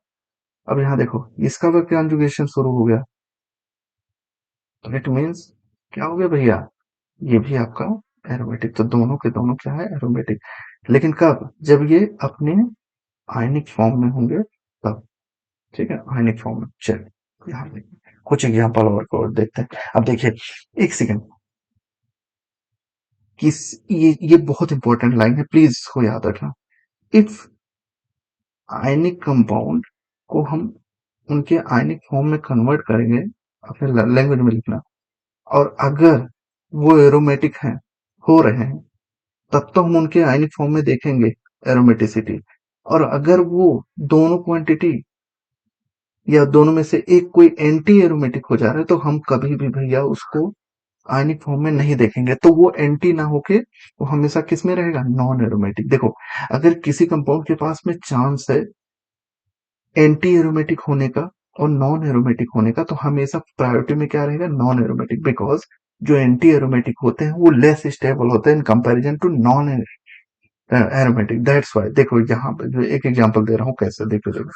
अब यहाँ देखो इसका भी कॉन्जुगेशन शुरू हो गया, तो इट मीन्स क्या हो गया भैया, ये भी आपका एरोमेटिक, तो दोनों के दोनों क्या है, एरोमेटिक। लेकिन कब, जब ये अपने आयनिक फॉर्म में होंगे तब। ठीक है, आयनिक फॉर्म में। चल, यहाँ देखिए कुछ एग्जाम्पल और देखते हैं। अब देखिए, एक सेकेंड, किस, ये बहुत इंपॉर्टेंट लाइन है, प्लीज इसको याद रखना। इफ आयनिक कंपाउंड को हम उनके आयनिक फॉर्म में कन्वर्ट करेंगे, अपने लैंग्वेज में लिखना, और अगर वो एरोमेटिक हैं, हो रहे हैं, तब तो हम उनके आयनिक फॉर्म में देखेंगे एरोमेटिसिटी। और अगर वो दोनों क्वांटिटी या दोनों में से एक कोई एंटी एरोमेटिक हो जा रहा है, तो हम कभी भी भैया उसको आयनिक फॉर्म में नहीं देखेंगे। तो वो एंटी ना होके वो हमेशा किस में रहेगा, नॉन एरोमेटिक। देखो, अगर किसी कंपाउंड के पास में चांस है एंटी एरोमेटिक होने का और नॉन एरोमेटिक होने का, तो हमेशा प्रायोरिटी में क्या रहेगा, नॉन एरोमेटिक। बिकॉज जो एंटी एरोमेटिक होते हैं वो लेस स्टेबल होते हैं in comparison to non aromatic. That's why. देखो यहाँ पे जो एक एग्जांपल दे रहा हूँ, कैसे, देखो देखो,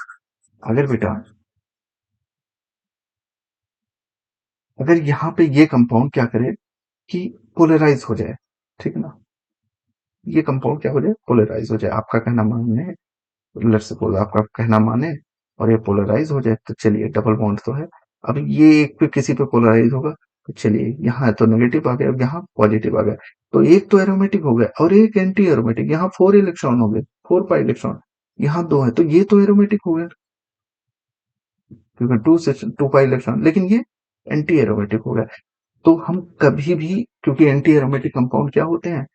अगर बेटा, अगर यहाँ पे ये कंपाउंड क्या करे कि पोलराइज हो जाए, ठीक है ना, ये कंपाउंड क्या हो जाए, पोलराइज हो जाए, आपका कहना माने, लेट्स सपोज आपका कहना माने, और ये पोलराइज हो जाए, तो चलिए डबल बॉन्ड तो है। अब ये एक पे किसी पे पोलराइज होगा, तो चलिए यहाँ तो नेगेटिव आ गया, अब यहाँ पॉजिटिव आ गया, तो एक तो एरोमेटिक हो गया और एक एंटी एरोमेटिक। यहाँ 4 इलेक्ट्रॉन हो गए, 4 पाई इलेक्ट्रॉन, यहाँ 2 है, तो ये तो एरोमेटिक हो गया, क्योंकि 2 से 2 पाई इलेक्ट्रॉन, लेकिन ये एंटी एरोमेटिक हो गया। तो हम कभी भी, क्योंकि एंटी एरोमेटिक कंपाउंड क्या होते हैं,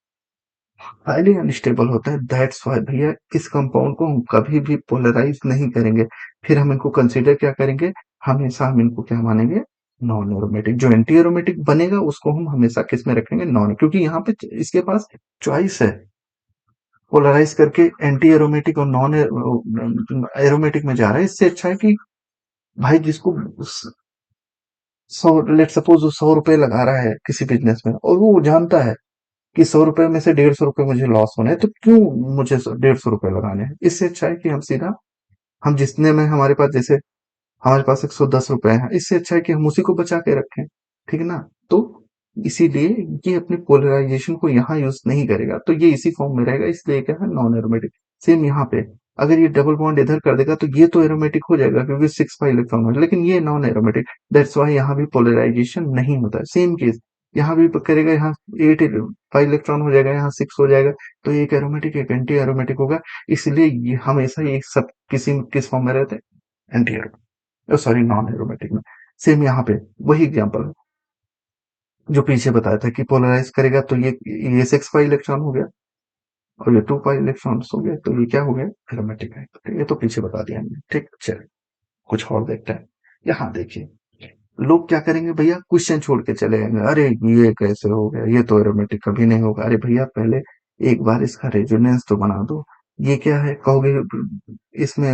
हाईली अनस्टेबल होता है। दैट्स वाई भैया इस कंपाउंड को हम कभी भी पोलराइज नहीं करेंगे। फिर हम इनको कंसीडर क्या करेंगे, हमेशा हम इनको क्या मानेंगे, नॉन एरोमेटिक। जो एंटी एरोमेटिक बनेगा उसको हम हमेशा किस में रखेंगे, नॉन, क्योंकि यहाँ पे इसके पास चॉइस है, पोलराइज करके एंटी एरोमेटिक और नॉन एरोमेटिक में जा रहा है। इससे अच्छा है कि भाई जिसको 100, लेट सपोज वो 100 रुपए लगा रहा है किसी बिजनेस में, और वो जानता है कि 100 रुपए में से 150 रुपए मुझे लॉस होने हैं, तो क्यों मुझे 150 रुपए लगाने हैं। इससे अच्छा है कि हम सीधा, हम जितने में हमारे पास, जैसे हमारे पास 110 रुपए हैं, इससे अच्छा है कि हम उसी को बचा के रखें, ठीक है ना। तो इसीलिए ये अपने पोलराइजेशन को यहाँ यूज नहीं करेगा, तो ये इसी फॉर्म में रहेगा, इसलिए क्या है, नॉन एरोमेटिक। सेम यहाँ पे, अगर ये डबल बॉन्ड इधर कर देगा तो ये तो एरोमेटिक हो जाएगा, क्योंकि 6 पाई इलेक्ट्रॉन है, लेकिन ये नॉन एरोमेटिक। दैट्स वाई यहाँ भी पोलराइजेशन नहीं होता है। सेम केस यहाँ भी करेगा, यहाँ 8 पाई इलेक्ट्रॉन हो जाएगा, यहाँ 6 हो जाएगा, तो एक एरोमेटिक एक एंटी एरोमेटिक होगा। इसलिए ये हमेशा ये सब किस फॉर्म में रहते हैं, anti aromatic, sorry non aromatic में। सेम यहाँ पे वही एग्जांपल है जो पीछे बताया था कि पोलराइज करेगा तो ये 6 पाई इलेक्ट्रॉन हो गया, और ये 2 पाई इलेक्ट्रॉन हो गया, तो ये क्या हो गया, एरोमेटिक है। तो ये तो पीछे बता दिया हमने, ठीक। चलिए कुछ और देखते हैं। यहाँ देखिए, लोग क्या करेंगे भैया, क्वेश्चन छोड़ के चले जाएंगे, अरे ये कैसे हो गया, ये तो एरोमेटिक कभी नहीं होगा। अरे भैया पहले एक बार इसका रेजोनेंस तो बना दो। ये क्या है, कहोगे इसमें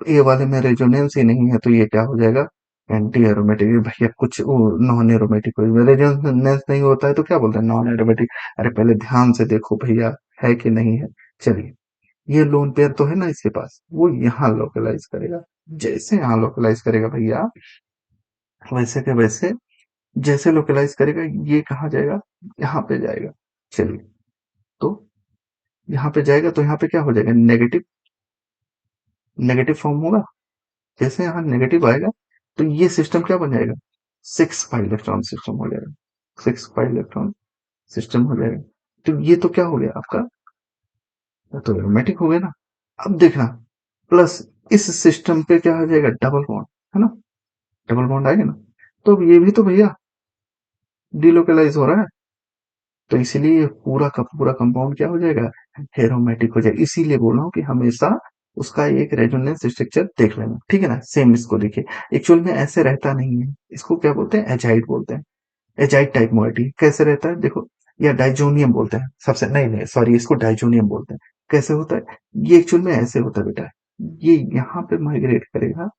ए वाले में रेजोनेंस ही नहीं है, तो ये क्या हो जाएगा, एंटी एरोमेटिक। भैया कुछ नॉन एरोमेटिक हो, रेजोनेंस नहीं होता है तो क्या बोलते हैं, नॉन एरोमेटिक। अरे पहले ध्यान से देखो भैया, है कि नहीं है। चलिए, ये लोन पेयर तो है ना इसके पास, वो यहाँ लोकलाइज करेगा। जैसे यहाँ लोकलाइज करेगा भैया, वैसे के वैसे, जैसे लोकलाइज करेगा ये कहाँ जाएगा, यहाँ पे जाएगा। चलिए, तो यहाँ पे जाएगा तो यहाँ पे क्या हो जाएगा, नेगेटिव, नेगेटिव फॉर्म होगा। जैसे यहाँ नेगेटिव आएगा तो ये सिस्टम क्या बन जाएगा, 6 पाई इलेक्ट्रॉन सिस्टम हो जाएगा, 6 पाई इलेक्ट्रॉन सिस्टम हो जाएगा। तो ये तो क्या हो गया आपका, तो एरोमेटिक हो गया ना। अब देखना, प्लस इस सिस्टम पे क्या आ जाएगा, डबल बॉन्ड, है ना, डबल बॉन्ड आएगा ना, तो अब ये भी तो भैया डिलोकलाइज हो रहा है। तो इसीलिए ये पूरा का पूरा कंपाउंड क्या हो जाएगा, एरोमेटिक हो जाएगा। इसीलिए बोल रहा हूँ कि हमेशा उसका एक रेजोनेंस स्ट्रक्चर देख लेना, ठीक है ना। सेम इसको देखिए, एक्चुअल में ऐसे रहता नहीं है, इसको क्या बोलते हैं, एजाइड बोलते हैं। एजाइड टाइप मोइटी कैसे रहता है, देखो, या डाइजोनियम बोलते हैं सबसे, नहीं नहीं सॉरी, इसको डाइजोनियम बोलते हैं। कैसे होता है, ये एक्चुअल में ऐसे होता है बेटा, ये यहाँ पे माइग्रेट करेगा,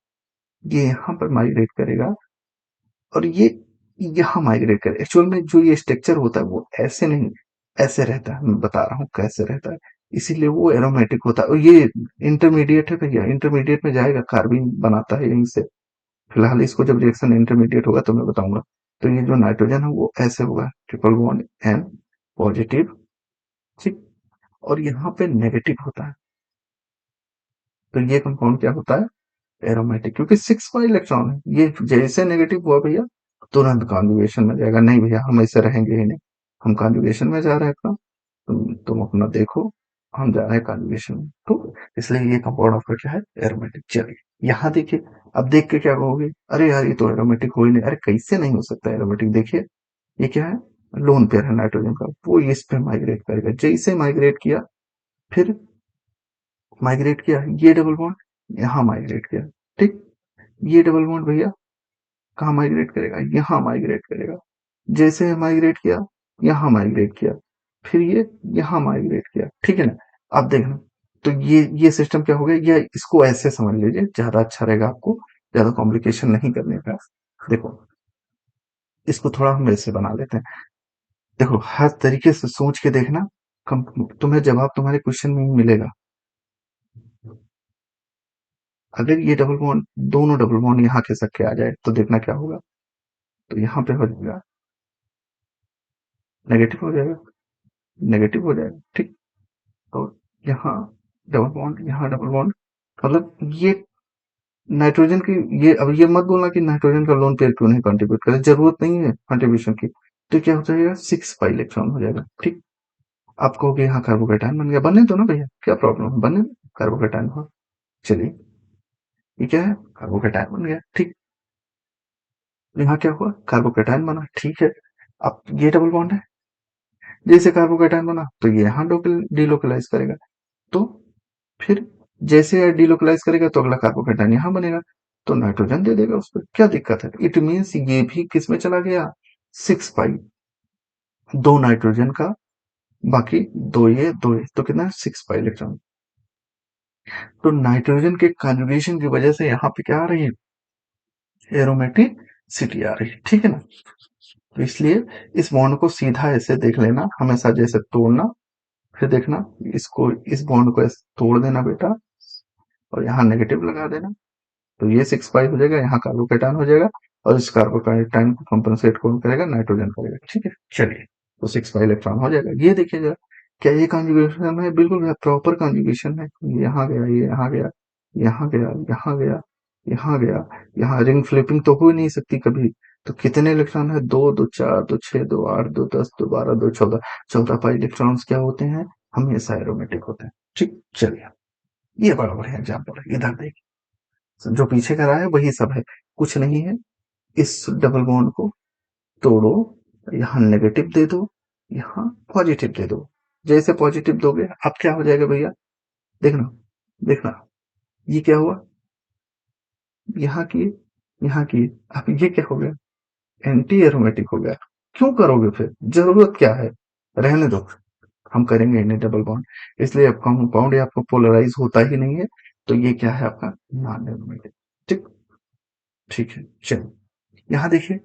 ये यहाँ पर माइग्रेट करेगा, और ये यहाँ माइग्रेट करे। एक्चुअल में जो ये स्ट्रक्चर होता है वो ऐसे नहीं, ऐसे रहता है, मैं बता रहा हूँ कैसे रहता है। इसीलिए वो एरोमेटिक होता है, और ये इंटरमीडिएट है भैया, इंटरमीडिएट में जाएगा, कार्बिन बनाता है यहीं से। फिलहाल इसको जब रिएक्शन इंटरमीडिएट होगा तो मैं बताऊंगा। तो ये जो नाइट्रोजन है वो ऐसे होगा, ट्रिपल बॉन्ड एन, पॉजिटिव, ठीक, और यहाँ पे नेगेटिव होता है। तो ये कंपाउंड क्या होता है? एरोमेटिक, क्योंकि 6 इलेक्ट्रॉन है। ये जैसे नेगेटिव हुआ भैया तुरंत कॉन्जुगेशन में जाएगा। नहीं भैया हम ऐसे रहेंगे ही नहीं, हम कॉन्जुगेशन में जा रहे हैं अपना, तुम अपना देखो, हम जा रहे हैं कॉन्जुगेशन में। तो इसलिए ये कंपाउंड आपका क्या है? एरोमेटिक। चलिए यहाँ देखिए, अब देख के क्या कहोगे? अरे यार ये तो एरोमेटिक हो ही नहीं। अरे कैसे नहीं हो सकता एरोमेटिक? देखिए ये क्या है? लोन पेयर है नाइट्रोजन का, वो इस पे माइग्रेट करेगा। जैसे माइग्रेट किया, फिर माइग्रेट किया, ये डबल बॉन्ड यहाँ माइग्रेट किया, ठीक, ये डबल बॉन्ड भैया कहाँ माइग्रेट करेगा? यहाँ माइग्रेट करेगा। जैसे माइग्रेट किया, यहाँ माइग्रेट किया, फिर ये यहाँ माइग्रेट किया, ठीक है ना? अब देखना, तो ये सिस्टम क्या हो गया? ये इसको ऐसे समझ लीजिए, ज्यादा अच्छा रहेगा आपको, ज्यादा कॉम्प्लिकेशन नहीं करने का। देखो इसको थोड़ा हम ऐसे बना लेते हैं। देखो हर तरीके से सोच के देखना, तुम्हें जवाब तुम्हारे क्वेश्चन में ही मिलेगा। अगर ये डबल बॉन्ड, दोनों डबल बॉन्ड यहाँ खिसक के आ जाए तो देखना क्या होगा? तो यहाँ पे हो जाएगा नेगेटिव, हो जाएगा नेगेटिव, हो जाएगा, ठीक। और यहाँ डबल बॉन्ड, यहाँ डबल बॉन्ड, मतलब ये नाइट्रोजन की, ये अब ये मत बोलना कि नाइट्रोजन का लोन पेयर क्यों नहीं कंट्रीब्यूट करे, जरूरत नहीं है कंट्रीब्यूशन की। तो क्या हो जाएगा? 6 इलेक्ट्रॉन हो जाएगा, ठीक। आप कहोगे यहाँ कार्बोकेटाइन बन गया, बनने दो ना भैया, क्या प्रॉब्लम है, बनने दो कार्बोकेटाइन हो। चलिए ये क्या है? कार्बोकेटाइन बन गया, ठीक। यहाँ क्या हुआ? कार्बोकेटाइन बना, ठीक है। अब ये डबल बॉन्ड है, जैसे कार्बोकेटाइन बना तो ये यहाँ डिलोकलाइज करेगा, तो फिर जैसे ये डिलोकलाइज करेगा तो अगला कार्बोकेटाइन यहाँ बनेगा, तो नाइट्रोजन दे देगा उस पर, क्या दिक्कत है? इट मीन्स ये भी किस में चला गया? 6 दो नाइट्रोजन का, बाकी दो ये तो कितना है? 6 इलेक्ट्रॉन। तो नाइट्रोजन के कॉन्जुगेशन की वजह से यहाँ पे क्या आ रही है? एरोमेटिसिटी आ रही है, ठीक है ना? तो इसलिए इस बॉन्ड को सीधा ऐसे देख लेना, हमेशा जैसे तोड़ना, फिर देखना इसको, इस बॉन्ड को ऐसे तोड़ देना बेटा, और यहाँ नेगेटिव लगा देना, तो ये 6 हो जाएगा, यहाँ कार्बोकेटाइन हो जाएगा, और इस कार्बोकेटाइन को कंपनसेट कौन करेगा? नाइट्रोजन करेगा, ठीक है। चलिए तो 6 इलेक्ट्रॉन हो जाएगा। ये देखिए जरा, क्या ये कॉन्जुगेशन है? बिल्कुल प्रॉपर कॉन्जुगेशन है। यहाँ गया, ये यहाँ गया, यहाँ गया, यहाँ गया, यहाँ गया, यहाँ रिंग फ्लिपिंग तो हो ही नहीं सकती कभी। तो कितने इलेक्ट्रॉन है? 2 2 4 2 6 2 8 2 10 2 12 2 14, 14 इलेक्ट्रॉन्स क्या होते हैं? हमेशा एरोमेटिक होते हैं, ठीक। चलिए ये बड़ा बढ़िया एग्जाम्पल है, इधर देखिए, जो पीछे का रहा है वही सब है, कुछ नहीं है। इस डबल बॉन्ड को तोड़ो, यहाँ नेगेटिव दे दो, यहाँ पॉजिटिव दे दो। जैसे पॉजिटिव दोगे अब क्या हो जाएगा भैया? देखना, देखना, ये क्या हुआ? यहाँ की, यहाँ की, अब ये क्या हो गया? एंटी एरोमेटिक हो गया। क्यों करोगे फिर? जरूरत क्या है? रहने दो, हम करेंगे इन्हें डबल बॉन्ड, इसलिए अब कंपाउंड आपको पोलराइज होता ही नहीं है, तो ये क्या है आपका? नॉन एरोमेटिक, ठीक। ठीक है, चलो यहाँ देखिए,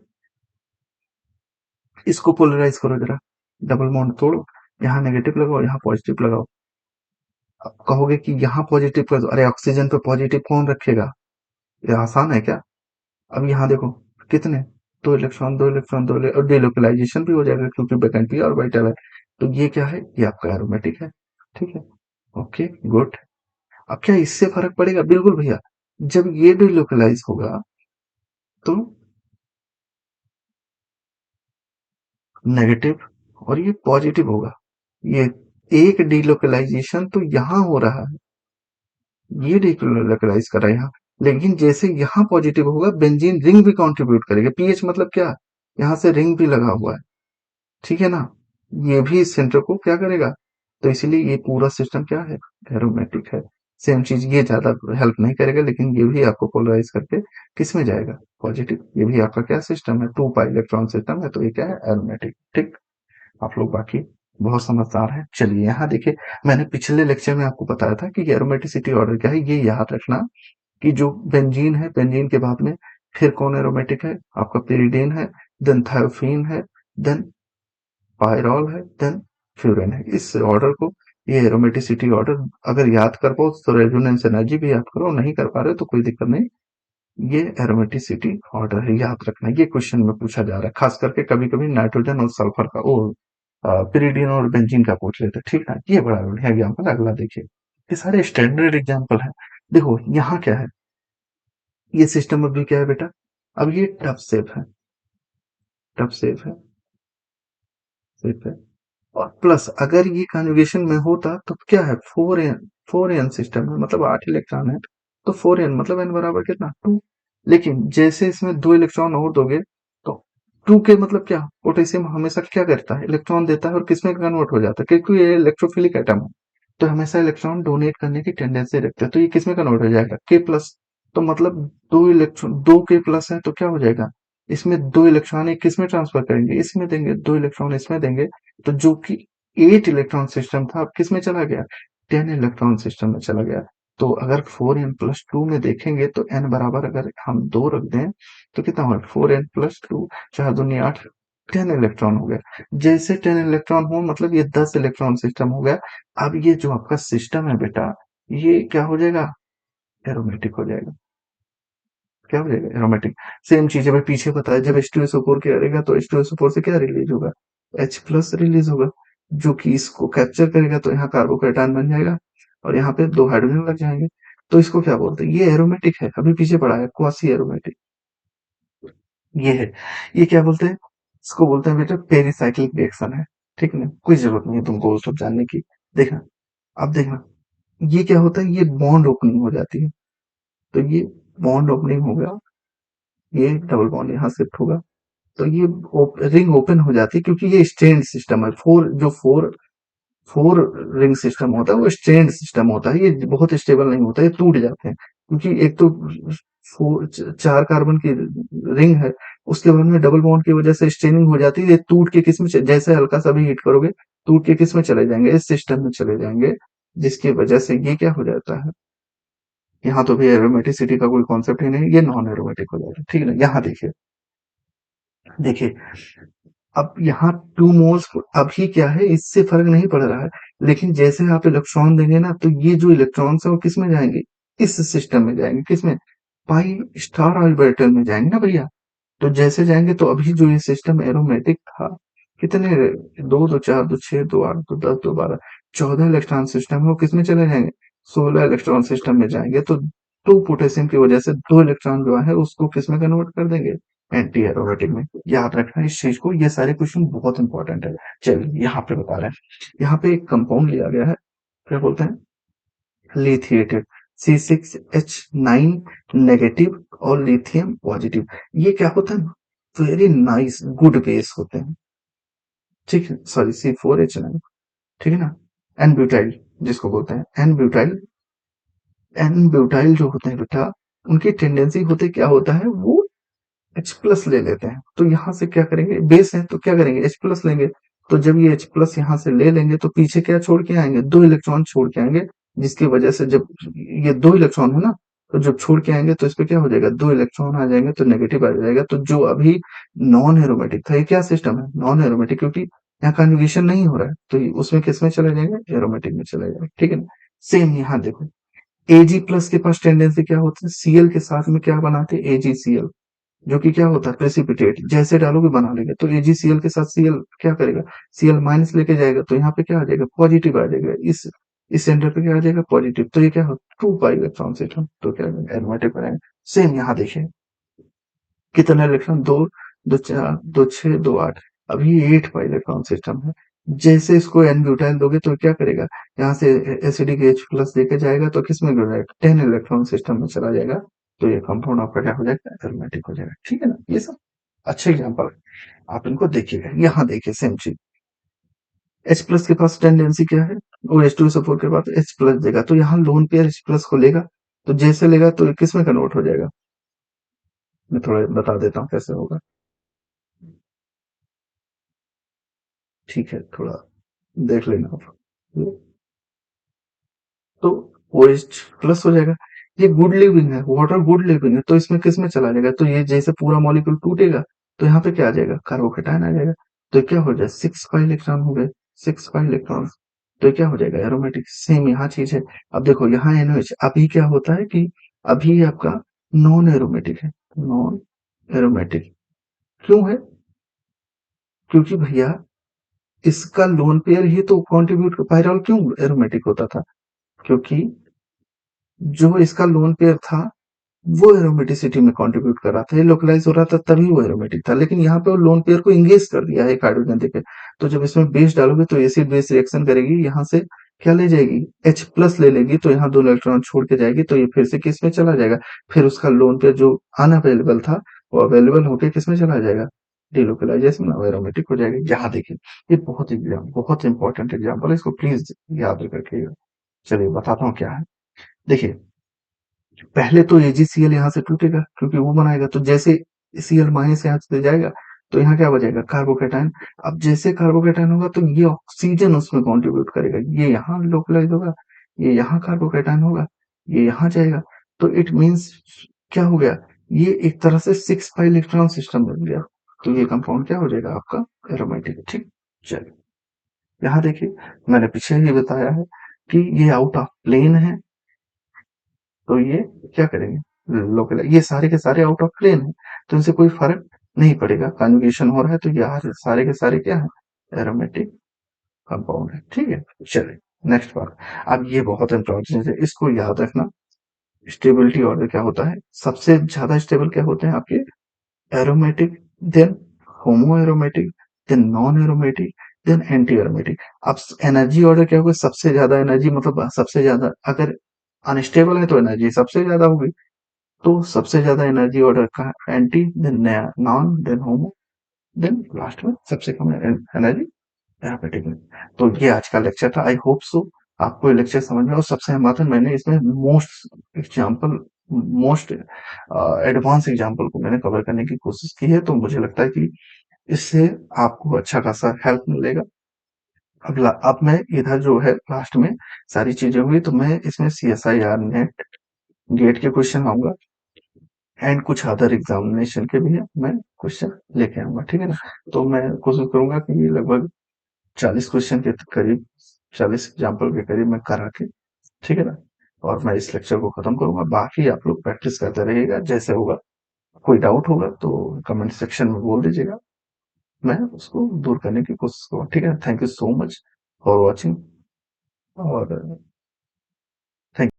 इसको पोलराइज करो जरा, डबल बॉन्ड तोड़ो, यहाँ नेगेटिव लगाओ, यहाँ पॉजिटिव लगाओ। अब कहोगे कि यहाँ पॉजिटिव कर दो, अरे ऑक्सीजन पे पॉजिटिव कौन रखेगा? ये आसान है क्या? अब यहाँ देखो कितने, 2 इलेक्ट्रॉन, 2 इलेक्ट्रॉन, और डिलोकलाइजेशन भी हो जाएगा क्योंकि वैकेंट ऑर्बिटल है। तो ये क्या है? ये आपका एरोमेटिक है, ठीक है। Okay good. अब क्या इससे फर्क पड़ेगा? बिल्कुल भैया, जब ये डिलोकलाइज होगा तो नेगेटिव, और ये पॉजिटिव होगा। ये एक डिलोकलाइजेशन तो यहाँ हो रहा है, ये डिलोकलाइज कर रहा है यहाँ, लेकिन जैसे यहाँ पॉजिटिव होगा बेंजीन रिंग भी कंट्रीब्यूट करेगा। पीएच मतलब क्या? यहाँ से रिंग भी लगा हुआ है, ठीक है ना? ये भी इस सेंटर को क्या करेगा? तो इसीलिए ये पूरा सिस्टम क्या है? एरोमेटिक है। सेम चीज ये ज्यादा हेल्प नहीं करेगा, लेकिन ये भी आपको पोलराइज करके किस में जाएगा? पॉजिटिव। ये भी आपका क्या सिस्टम है? 2 इलेक्ट्रॉन सिस्टम है, तो ये क्या है? एरोमेटिक, ठीक। आप लोग बाकी बहुत समझदार हैं। चलिए यहाँ देखिए, मैंने पिछले लेक्चर में आपको बताया था कि एरोमेटिसिटी ऑर्डर क्या है। ये याद रखना कि जो बेंजीन है, बेंजीन के बाद में फिर कौन एरोमेटिक है? आपका पेरिडीन है, देन थायोफीन है, देन पायरॉल है, देन फ्यूरेन है। इस ऑर्डर को, ये एरोमेटिसिटी ऑर्डर अगर याद कर पाओ तो रेजोनेंस एनर्जी भी याद करो, नहीं कर पा रहे हो तो कोई दिक्कत नहीं। ये एरोमेटिसिटी ऑर्डर है, याद रखना। ये क्वेश्चन में पूछा जा रहा है, खास करके कभी कभी नाइट्रोजन और सल्फर का, ओ पिरिडिन और बेंजीन का पूछ लेते हैं, ठीक है। ये बड़ा बढ़िया एग्जाम्पल। अगला देखिए, ये सारे स्टैंडर्ड एग्जाम्पल हैं। देखो यहाँ क्या है, ये सिस्टम अभी क्या है बेटा, अब ये टफ सेफ है, टफ सेफ है, सेफ है। और प्लस अगर ये कन्जुगेशन में होता तो क्या है, 4n सिस्टम है, मतलब 8 इलेक्ट्रॉन है, तो 4n मतलब n बराबर कितना, 2। लेकिन जैसे इसमें 2 इलेक्ट्रॉन और दोगे तो 2 के मतलब क्या, पोटेशियम हमेशा क्या करता है, इलेक्ट्रॉन देता है और किसमें कन्वर्ट हो जाता है, क्योंकि ये इलेक्ट्रोफिलिक एटम है, तो हमेशा इलेक्ट्रॉन डोनेट करने की टेंडेंसी रखता है, तो ये किसमें कन्वर्ट हो जाएगा, के प्लस। तो मतलब 2 के प्लस है तो क्या हो जाएगा, इसमें 2 इलेक्ट्रॉन एक किसमें ट्रांसफर करेंगे, इसमें देंगे, 2 इलेक्ट्रॉन इसमें देंगे, तो जो कि 8 इलेक्ट्रॉन सिस्टम था अब किस में चला गया, 10 इलेक्ट्रॉन सिस्टम में चला गया। तो अगर 4n+2 में देखेंगे तो n बराबर अगर हम 2 रख दें तो कितना होगा, 4n+2, 4 दूनी 8, 10 इलेक्ट्रॉन हो गया। जैसे 10 इलेक्ट्रॉन हो मतलब ये 10 इलेक्ट्रॉन सिस्टम हो गया। अब ये जो आपका सिस्टम है बेटा, ये क्या हो जाएगा, एरोमेटिक हो जाएगा। क्या हो जाएगा, एरोमेटिक। सेम चीज है पीछे बताया, जब H2SO4 करेगा तो H2SO4 से क्या रिलीज होगा, H+ रिलीज होगा, जो कि इसको कैप्चर करेगा, तो यहाँ कार्बोकैटायन बन जाएगा और यहाँ पे 2 हाइड्रोजन लग जाएंगे। तो इसको क्या बोलते हैं, ये एरोमेटिक है, अभी पीछे पढ़ा है, क्वासी एरोमेटिक ये है। ये क्या बोलते हैं, इसको बोलते हैं बेटा पेरिसाइक्लिक रिएक्शन है। ठीक है ना, कोई जरूरत नहीं है तुमको वो सब जानने की। देखना, अब देखना, ये क्या होता है, ये बॉन्ड ओपनिंग हो जाती है, तो ये बॉन्ड ओपनिंग हो गया, ये डबल बॉन्ड यहाँ शिफ्ट होगा, तो ये रिंग ओपन हो जाती है, क्योंकि ये स्ट्रेंड सिस्टम है, फोर फोर रिंग सिस्टम होता है वो स्ट्रेंड सिस्टम होता है, ये बहुत स्टेबल नहीं होता, ये टूट जाते हैं, क्योंकि एक तो 4 कार्बन की रिंग है, उसके बाद में डबल बॉन्ड की वजह से स्ट्रेनिंग हो जाती है, ये टूट के किस में जैसे हल्का सा भी हीट करोगे टूट के किस में चले जाएंगे, इस सिस्टम में चले जाएंगे, जिसकी वजह से ये क्या हो जाता है, यहाँ तो भी एरोमेटिसिटी का कोई कॉन्सेप्ट ही नहीं, ये नॉन एरोमेटिक हो जाएगा। ठीक है ना, यहाँ देखिए, देखिए अब यहाँ 2 मोल्स अभी क्या है, इससे फर्क नहीं पड़ रहा है, लेकिन जैसे आप इलेक्ट्रॉन देंगे ना तो ये जो इलेक्ट्रॉन्स है वो किस में जाएंगे, इस सिस्टम में जाएंगे, किसमें, पाई स्टार ऑर्बिटल में जाएंगे ना भैया। तो जैसे जाएंगे तो अभी जो ये सिस्टम एरोमेटिक था, कितने, 2 2 4 2 6 2 8 2 10 2 12 14 इलेक्ट्रॉन सिस्टम है, वो किसमें चले जाएंगे, 16 इलेक्ट्रॉन सिस्टम में जाएंगे। तो 2 पोटेशियम की वजह से 2 इलेक्ट्रॉन जो है उसको किसमें कन्वर्ट कर देंगे, एंटी एरोमेटिक में। याद रखना इस चीज को, ये सारे क्वेश्चन बहुत इंपॉर्टेंट है। चलिए यहाँ पे बता रहे हैं, यहाँ पे एक कंपाउंड लिया गया है, क्या बोलते हैं, लिथिएटेड, C6H9 नेगेटिव और लिथियम पॉजिटिव। ये क्या होता है, वेरी नाइस गुड बेस होते हैं, ठीक है, सॉरी C4H9, ठीक है ना। एन ब्यूटाइल जिसको बोलते हैं, एन ब्यूटाइल जो होते हैं बेटा, उनकी टेंडेंसी होते क्या होता है, वो H+ ले लेते हैं, तो यहाँ से क्या करेंगे, बेस है तो क्या करेंगे, H+ लेंगे, तो जब ये H+ यहाँ से ले लेंगे तो पीछे क्या छोड़ के आएंगे, 2 इलेक्ट्रॉन छोड़ के आएंगे, जिसकी वजह से जब ये 2 इलेक्ट्रॉन है ना, तो जब छोड़ के आएंगे तो इस पे क्या हो जाएगा, 2 इलेक्ट्रॉन आ जाएंगे तो नेगेटिव आ जाएगा। तो जो अभी नॉन एरोमेटिक था, ये क्या सिस्टम है, नॉन एरोमेटिक, क्योंकि यहाँ कन्जुगेशन नहीं हो रहा है, तो उसमें किस में चले जाएंगे, एरोमेटिक में चले जाएंगे। ठीक है ना, सेम यहाँ देखो, Ag+ के पास टेंडेंसी क्या होती है, Cl के साथ में क्या बनाते हैं, AgCl, जो कि क्या होता है, प्रेसिपिटेट, जैसे डालोगे बना लेगा। तो AgCl के साथ Cl क्या करेगा, Cl- लेके जाएगा, तो यहाँ पे क्या आ जाएगा, पॉजिटिव आ जाएगा, इस सेंटर पे क्या आ जाएगा, पॉजिटिव, तो ये क्या हो, 2 पाई इलेक्ट्रॉन सिस्टम, तो क्या एरोमेटिक बनाएंगे। सेम यहाँ देखिए, कितना इलेक्ट्रॉन, 2 2 4 2 6 2 8, अभी 8 पाई इलेक्ट्रॉन सिस्टम है। जैसे इसको एन ब्यूटाइल दोगे तो क्या करेगा, यहाँ से एसिडिक H+ लेके जाएगा तो किसमें गिर जाएगा, 10 इलेक्ट्रॉन सिस्टम में चला जाएगा, तो ये कंपाउंड आपका क्या हो जाएगा, एरोमेटिक हो जाएगा। ठीक है ना, ये सब अच्छे एग्जाम्पल आप इनको देखिएगा। यहाँ देखिए सेम चीज, H+ के पास टेंडेंसी क्या है, वो H2SO4 के बाद H+ देगा, तो यहाँ लोन पेयर H+ को लेगा, तो जैसे लेगा तो किस में कन्वर्ट हो जाएगा, मैं थोड़ा बता देता हूँ कैसे होगा। ठीक है, थोड़ा देख लेना आप, तो OH+ हो जाएगा। ये गुड लिविंग है, वाटर गुड लिविंग है, तो इसमें किस में चला जाएगा, तो ये जैसे पूरा मॉलिक्यूल टूटेगा तो यहाँ पे क्या आ जाएगा, कार्बोकेटायन आ जाएगा, तो क्या हो जाए, 6 पाई इलेक्ट्रॉन हो गए, 6 पाई इलेक्ट्रॉन, तो क्या हो जाएगा, एरोमेटिक। सेम यहाँ चीज है। अब देखो यहाँ NOH, अभी क्या होता है कि अभी आपका नॉन एरोमेटिक है, नॉन एरोमेटिक क्यों है, क्योंकि भैया इसका लोन पेयर ही तो कंट्रीब्यूट, पायरॉल क्यों एरोमेटिक होता था? क्योंकि जो इसका लोन पेयर था वो एरोमेटिसिटी में कंट्रीब्यूट कर रहा था, ये लोकलाइज हो रहा था तभी वो एरोमेटिक था। लेकिन यहाँ पे वो लोन पेयर को इंगेज कर दिया है एक हाइड्रोजन देके, तो जब इसमें बेस डालोगे तो एसिड बेस रिएक्शन करेगी, यहाँ से क्या ले जाएगी, H प्लस ले लेगी, तो यहाँ 2 इलेक्ट्रॉन छोड़ के जाएगी, तो ये फिर से किस में चला जाएगा, फिर उसका लोन पेयर जो अनअवेलेबल था वो अवेलेबल होके किस में चला जाएगा, डिलोकलाइजेशन में एरोमेटिक हो जाएगा। यहाँ देखिए, ये बहुत इंपॉर्टेंट एग्जाम्पल है, इसको प्लीज याद रखिएगा। चलिए बताता हूँ क्या है। देखिए, पहले तो AgCl यहाँ से टूटेगा क्योंकि वो बनाएगा, तो जैसे Cl माइनस यहाँ से जाएगा तो यहाँ क्या बचेगा, कार्बोकेटाइन। अब जैसे कार्बोकेटाइन होगा तो ये ऑक्सीजन उसमें कंट्रीब्यूट करेगा, ये यहाँ लोकलाइज होगा, ये यहाँ कार्बोकेटाइन होगा, ये यहाँ जाएगा, तो इट मीन्स क्या हो गया, ये एक तरह से 6 pi इलेक्ट्रॉन सिस्टम बन गया, तो ये कंपाउंड क्या हो जाएगा आपका, एरोमेटिक। ठीक, चलिए यहाँ देखिए, मैंने पीछे ही बताया है कि ये आउट ऑफ प्लेन है, तो ये क्या करेंगे, लोकल, ये सारे के सारे आउट ऑफ प्लेन है, तो इनसे कोई फर्क नहीं पड़ेगा, कन्जुगेशन हो रहा है तो ये सारे के सारे क्या है, एरोमेटिक कंपाउंड है। ठीक है, चलिए नेक्स्ट बात। अब ये बहुत इंपॉर्टेंट है, इसको याद रखना। स्टेबिलिटी ऑर्डर क्या होता है, सबसे ज्यादा स्टेबल क्या होते हैं आपके, aromatic, then homo aromatic, then non aromatic, then anti aromatic. अब एनर्जी ऑर्डर क्या होगा, सबसे ज्यादा एनर्जी मतलब सबसे ज्यादा, अगर अनस्टेबल है तो एनर्जी सबसे ज्यादा होगी, तो सबसे ज्यादा एनर्जी ऑर्डर का एंटी, देन नॉन, देन होमो, देन लास्ट में सबसे कम एनर्जी एरोमेटिक में। तो ये आज का लेक्चर था, आई होप सो आपको ये लेक्चर समझ में, और सबसे अहम बात है मैंने इसमें मोस्ट एडवांस एग्जाम्पल को मैंने कवर करने की कोशिश की है, तो मुझे लगता है कि इससे आपको अच्छा खासा हेल्प मिलेगा। अब मैं इधर जो है लास्ट में सारी चीजें हुई, तो मैं इसमें CSIR नेट गेट के क्वेश्चन आऊंगा, एंड कुछ अदर एग्जामिनेशन के भी मैं क्वेश्चन लेके आऊंगा। ठीक है ना, तो मैं कोशिश करूंगा कि ये लगभग 40 क्वेश्चन के करीब, 40 एग्जाम्पल के करीब मैं करा के, ठीक है ना, और मैं इस लेक्चर को खत्म करूंगा। बाकी आप लोग प्रैक्टिस करते रहिएगा, जैसे होगा, कोई डाउट होगा तो कमेंट सेक्शन में बोल दीजिएगा, मैं उसको दूर करने की कोशिश करूंगा। ठीक है, thank you so much for watching. और